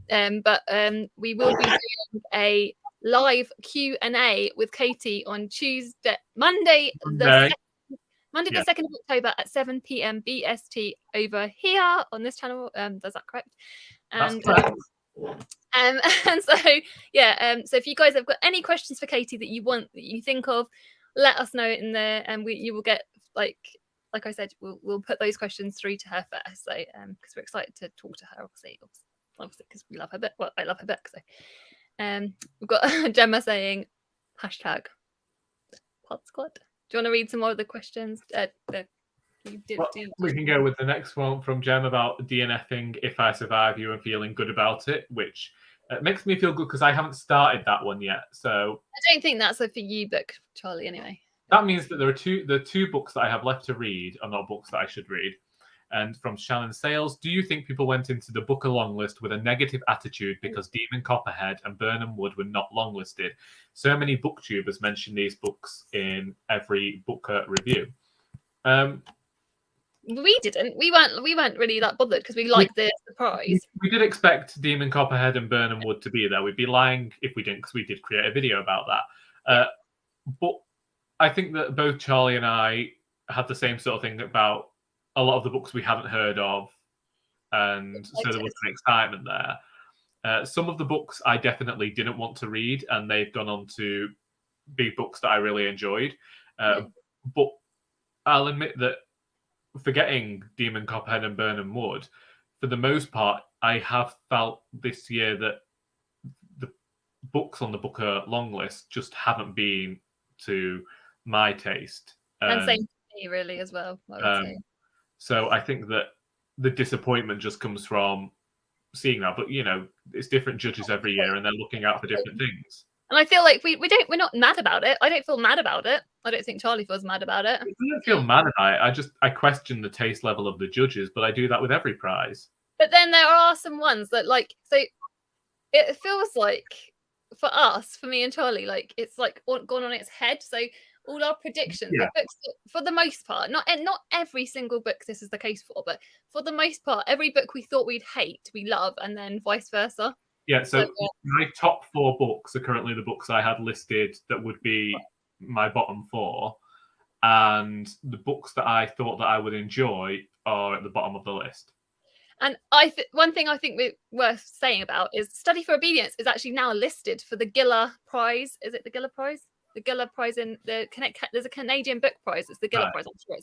But we will be doing a live Q&A with Katie on Monday the 2nd of October at 7 p.m. BST over here on this channel. Is that correct? That's correct. And so so if you guys have got any questions for Katie that you think of, let us know in there, and you will get like I said, we'll put those questions through to her first. So because we're excited to talk to her, obviously because we love her book. Well, I love her book. So we've got Gemma saying hashtag Pod Squad. Do you want to read some more of the questions? We can go with the next one from Jem about DNFing If I Survive You and feeling good about it, which makes me feel good because I haven't started that one yet. So I don't think that's a for you book, Charlie. Anyway, that means that the two books that I have left to read are not books that I should read. And from Shannon Sales, do you think people went into the Booker long list with a negative attitude because Demon Copperhead and Burnham Wood were not longlisted? So many booktubers mention these books in every Booker review. We didn't. We weren't really that bothered because we liked the surprise. We did expect Demon Copperhead and Burnham Wood to be there. We'd be lying if we didn't, because we did create a video about that. But I think that both Charlie and I had the same sort of thing about a lot of the books we hadn't heard of, and so there was an excitement there. Some of the books I definitely didn't want to read, and they've gone on to be books that I really enjoyed. But I'll admit that forgetting Demon Copperhead and Burnham Wood, for the most part, I have felt this year that the books on the Booker long list just haven't been to my taste. And same to me, really, as well, I would say. So I think that the disappointment just comes from seeing that. But it's different judges every year, and they're looking out for different things. And I feel like we're not mad about it. I don't feel mad about it. I don't think Charlie feels mad about it. I don't feel mad about it. I question the taste level of the judges, but I do that with every prize. But then there are some ones that so it feels like for us, for me and Charlie, like it's like gone on its head. So all our predictions, the books, for the most part, not every single book this is the case for, but for the most part, every book we thought we'd hate, we love, and then vice versa. Yeah, so my top 4 books are currently the books I had listed that would be my bottom 4. And the books that I thought that I would enjoy are at the bottom of the list. And one thing I think we're worth saying about is Study for Obedience is actually now listed for the Giller Prize. Is it the Giller Prize? The Giller Prize in there's a Canadian book prize. It's the Giller Prize. I'm sure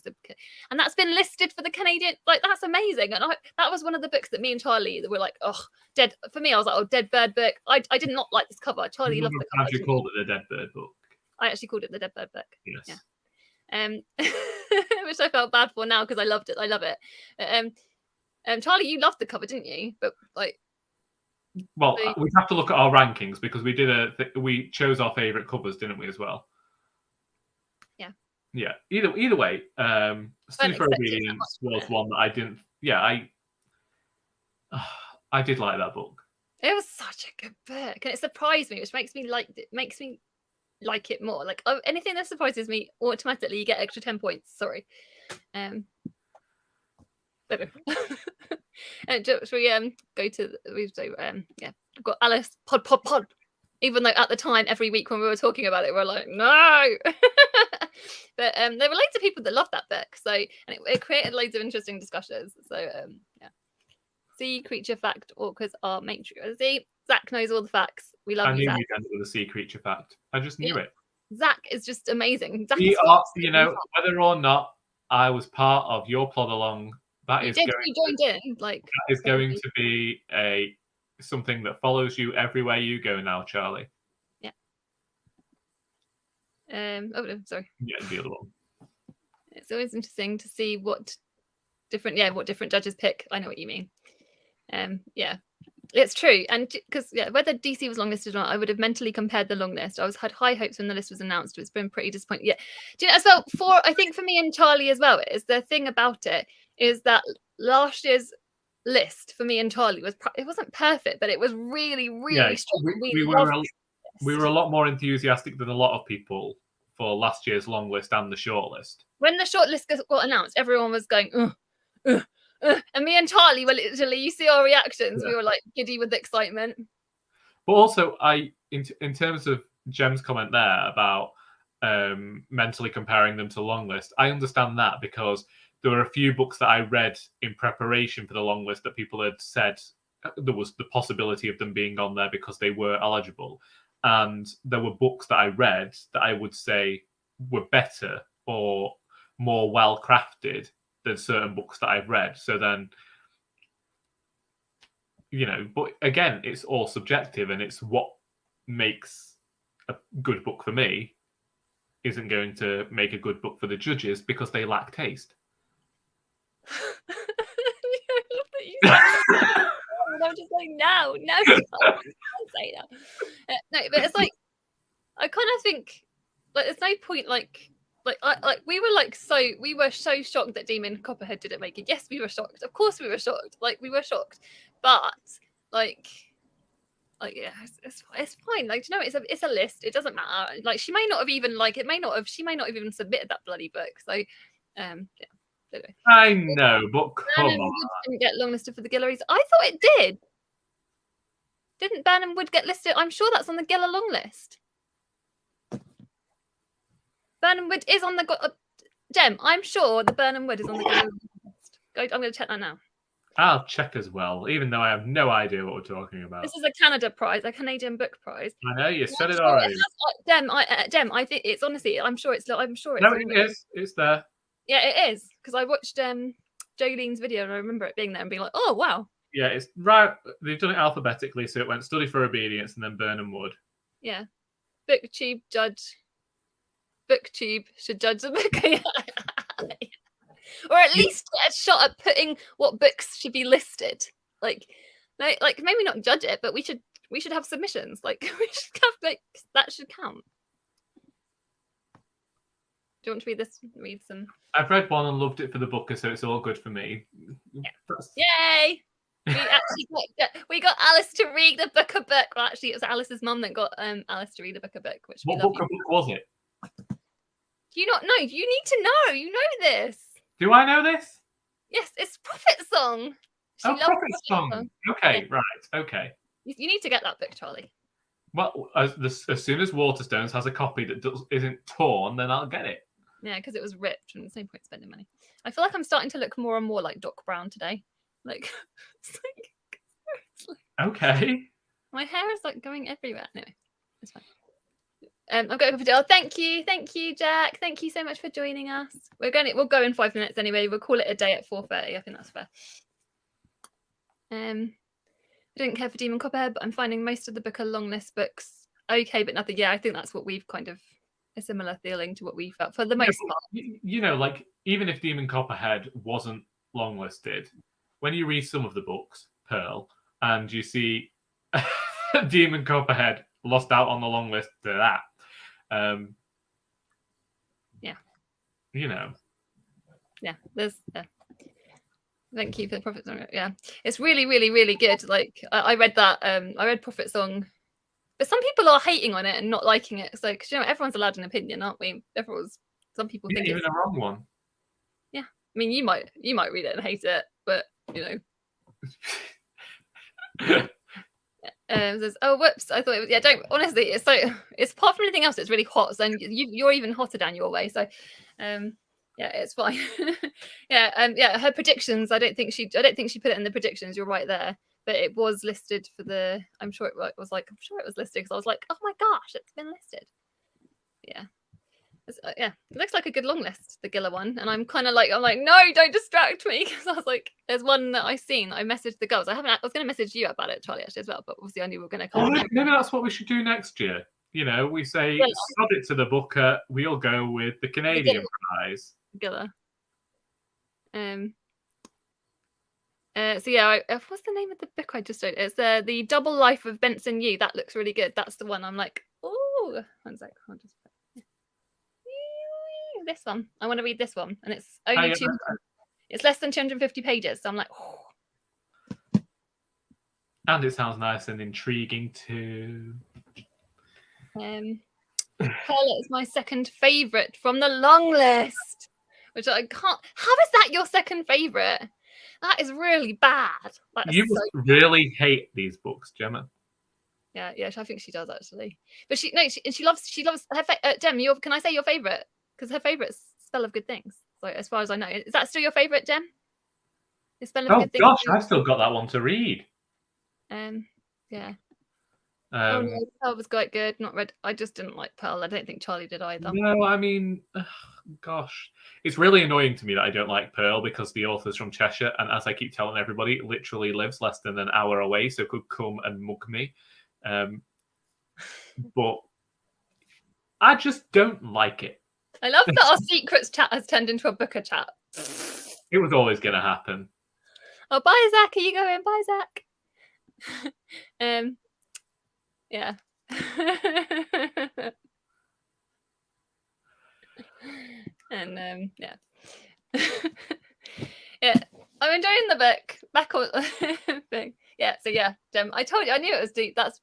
and that's been listed for the Canadian. Like, that's amazing. And that was one of the books that me and Charlie were like, oh, dead. For me, I was like, oh, Dead Bird book. I did not like this cover. Charlie loved the cover. You called it the Dead Bird book. I actually called it the Dead Bird book. Yes. Yeah. Which I felt bad for now because I loved it. I love it. Charlie, you loved the cover, didn't you? But well, we have to look at our rankings because we did we chose our favorite covers, didn't we, as well? Yeah. Either way, Study for Obedience was one that I didn't. Yeah, I did like that book. It was such a good book, and it surprised me, which makes me like it more. Like, anything that surprises me, automatically you get extra 10 points. Sorry. Should we go to we've got Alice pod, even though at the time every week when we were talking about it we're like no. But there were loads of people that loved that book, so and it created loads of interesting discussions. So Sea Creature Fact Orcas are matriarch. See, Zach knows all the facts. We love you, Zach. I knew you'd end with a Sea Creature Fact. I just knew it. Zach is just amazing. Zach whether or not I was part of your plot along, you joined in. Like, that is going to be something that follows you everywhere you go now, Charlie. Yeah. Oh no, sorry. Yeah, the other one. It's always interesting to see what different judges pick. I know what you mean. Yeah, it's true. And because whether DC was longlisted or not, I would have mentally compared the long list. I had high hopes when the list was announced. It's been pretty disappointing. Yeah, do you know as well? I think for me and Charlie as well, is the thing about it is that last year's list for me and Charlie it wasn't perfect, but it was really, really strong. We were a lot more enthusiastic than a lot of people for last year's long list and the short list. When the short list got announced, everyone was going, and me and Charlie were literally, you see our reactions, we were like giddy with excitement. But also, in terms of Jem's comment there about mentally comparing them to long list, I understand that because there were a few books that I read in preparation for the long list that people had said there was the possibility of them being on there because they were eligible. And there were books that I read that I would say were better or more well-crafted than certain books that I've read. So then, but again, it's all subjective, and it's what makes a good book for me isn't going to make a good book for the judges because they lack taste. I'm just like, no, you can't say that. No, but it's like, I kind of think like there's no point we were so shocked that Demon Copperhead didn't make it. Yes, we were shocked. Of course we were shocked. We were shocked. But yeah, it's fine. It's a list. It doesn't matter. She may not have even she may not have even submitted that bloody book. So yeah. Anyway. I know, but come on. Didn't get longlisted for the Guilleries. I thought it did. Didn't Burnham Wood get listed? I'm sure that's on the Giller long list. Burnham Wood is on the Jem. I'm sure the Burnham Wood is on the Giller list. I'm going to check that now. I'll check as well, even though I have no idea what we're talking about. This is a Canada prize, a Canadian book prize. I know you said it already. Jem, I think it's honestly. I'm sure it's. No, it is. It's there. Yeah, it is, because I watched Jolene's video and I remember it being there and being like, oh, wow. Yeah, it's right. They've done it alphabetically, so it went Study for Obedience and then Burnham Wood. Yeah. BookTube should judge the book. Or at least get a shot at putting what books should be listed. Like maybe not judge it, but we should have submissions. Like we should have that should count. Do you want to read some? I've read one and loved it for the booker, so it's all good for me. Yeah. Yay! We got Alice to read the booker book. Well, actually, it was Alice's mum that got Alice to read the booker book. What booker book was it? Do you not know? You need to know. You know this. Do I know this? Yes, it's Prophet Song. Prophet Song. Okay, yeah. Right. Okay. You need to get that book, Charlie. Well, as soon as Waterstones has a copy that isn't torn, then I'll get it. Yeah, because it was ripped, and there's no point spending money. I feel like I'm starting to look more and more like Doc Brown today. Like, it's okay. My hair is like going everywhere. Anyway, it's fine. I've got a cup of tea. Thank you, Jack. Thank you so much for joining us. We'll go in 5 minutes anyway. We'll call it a day at 4:30. I think that's fair. I didn't care for Demon Copperhead, but I'm finding most of the book are long list books. Okay, but nothing. Yeah, I think that's what we've kind of a similar feeling to what we felt for the most part. You know, like even if Demon Copperhead wasn't long listed, when you read some of the books, Pearl, and you see Demon Copperhead lost out on the long list to that, yeah, you know, yeah, there's. Thank you for the Prophet Song. Yeah, it's really, really, really good. Like I read that. I read Prophet Song, but some people are hating on it and not liking it. So, because everyone's allowed an opinion, aren't we? Some people think even it's a wrong one. Yeah, I mean, you might read it and hate it, but says, oh whoops, I thought it was don't honestly. It's apart from anything else, it's really hot. So you're even hotter down your way. So, yeah, it's fine. Her predictions. I don't think she put it in the predictions. You're right there, but it was listed for the. I'm sure it was listed because I was like, oh my gosh, it's been listed. Yeah, it looks like a good long list, the Gilla one, and I'm like, no, don't distract me, because I was like, there's one that I've seen. I messaged the girls. I was going to message you about it, Charlie, actually as well, but obviously I knew we were going to come. Maybe that's what we should do next year. We say sod it to the booker. We'll go with the Canadian prize. Gilla. So yeah, what's the name of the book I just read? It's the Double Life of Benson Yu. That looks really good. That's the one I'm like, oh, one sec. I'll just this one. I want to read this one, and it's only it's less than 250 pages. So I'm like, oh. And it sounds nice and intriguing too. Perla is my second favourite from the long list, which I can't. How is that your second favourite? That is really bad. You really hate these books, Gemma. Yeah, I think she does actually. But she loves her. Gem, can I say your favourite? Because her favourite is Spell of Good Things. So as far as I know, is that still your favourite, Gem? Spell of Good Things. Oh gosh, I've still got that one to read. Yeah. Pearl was quite good. Not read. I just didn't like Pearl. I don't think Charlie did either. No, I mean, gosh, it's really annoying to me that I don't like Pearl because the author's from Cheshire, and as I keep telling everybody, it literally lives less than an hour away, so could come and mug me. But I just don't like it. I love that our secrets chat has turned into a booker chat. It was always going to happen. Oh, bye, Zach. Are you going? Bye, Zach. Yeah. And yeah. Yeah, I'm enjoying the book. Back on thing. Yeah, so yeah, Gem. I told you, I knew it was deep. That's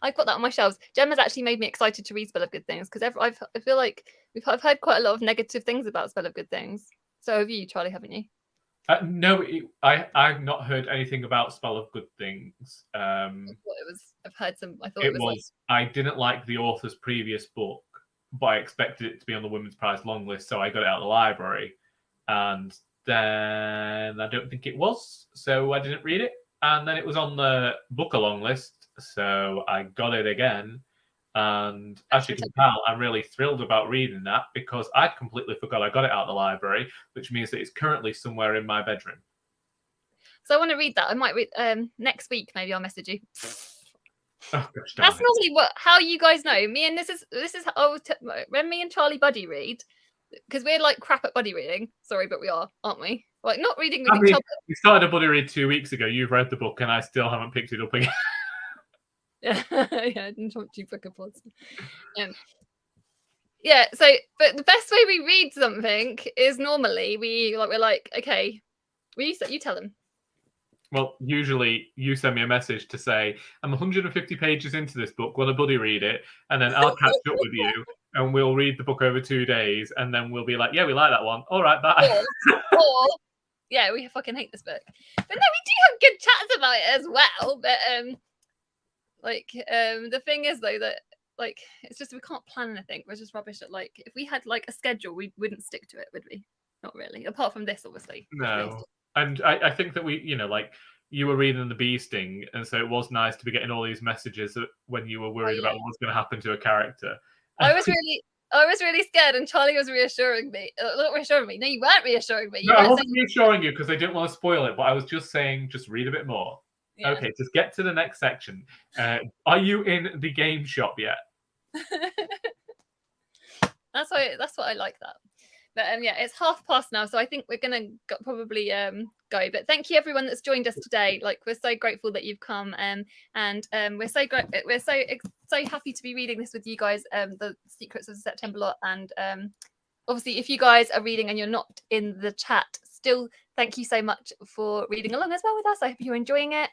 I've got that on my shelves. Gem has actually made me excited to read Spell of Good Things because I feel like I've heard quite a lot of negative things about Spell of Good Things. So have you, Charlie? Haven't you? No, I've not heard anything about Spell of Good Things. I didn't like the author's previous book, but I expected it to be on the Women's Prize long list, so I got it out of the library, and then I don't think it was, so I didn't read it. And then it was on the Booker long list, so I got it again. And as you can tell, I'm really thrilled about reading that because I'd completely forgot I got it out of the library, which means that it's currently somewhere in my bedroom. So I want to read that. I might read next week. Maybe I'll message you. Oh gosh, that's normally how you guys know me. And this is how when me and Charlie Buddy read. because we're like crap at buddy reading. Sorry, but we are, aren't we? Like not reading with I each mean, other. we started a buddy read 2 weeks ago. You've read the book, and I still haven't picked it up again. Yeah, I didn't want to book a pause. Yeah, so but the best way we read something is normally we're like, okay, you tell them. Well, usually you send me a message to say, I'm 150 pages into this book, want a buddy read it? And then I'll catch up with you and we'll read the book over 2 days. And then we'll be like, yeah, we like that one. All right, bye. Or yeah, we fucking hate this book. But no, we do have good chats about it as well. But the thing is though that like it's just we can't plan anything. We're just rubbish at like if we had like a schedule, we wouldn't stick to it, would we? Not really. Apart from this, obviously. No. And I think that we, like you were reading The Bee Sting, and so it was nice to be getting all these messages when you were worried about what was going to happen to a character. I was really scared, and Charlie was reassuring me. Not reassuring me. No, you weren't reassuring me. I wasn't reassuring you because I didn't want to spoil it, but I was just saying, just read a bit more. Yeah. Okay, just get to the next section. Are you in the game shop yet? That's what I like that. But yeah, it's 1:30 now, so I think we're gonna probably go. But thank you everyone that's joined us today. Like we're so grateful that you've come, and we're so happy to be reading this with you guys. The Secrets of the September lot, and obviously if you guys are reading and you're not in the chat, still thank you so much for reading along as well with us. I hope you're enjoying it.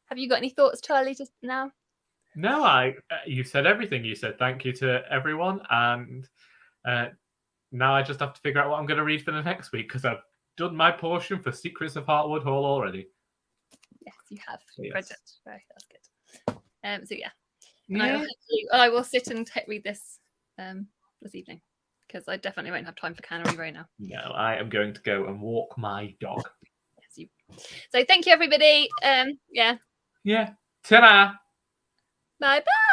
Have you got any thoughts, Charlie, just now? No, you said everything. You said thank you to everyone, and now I just have to figure out what I'm going to read for the next week because I've done my portion for Secrets of Hartwood Hall already. Yes, you have. Yes. Right, that's good. So yeah. I will sit and read this this evening because I definitely won't have time for Cannery right now. No, I am going to go and walk my dog. Yes, so thank you everybody. Yeah. Ta-da! Bye bye.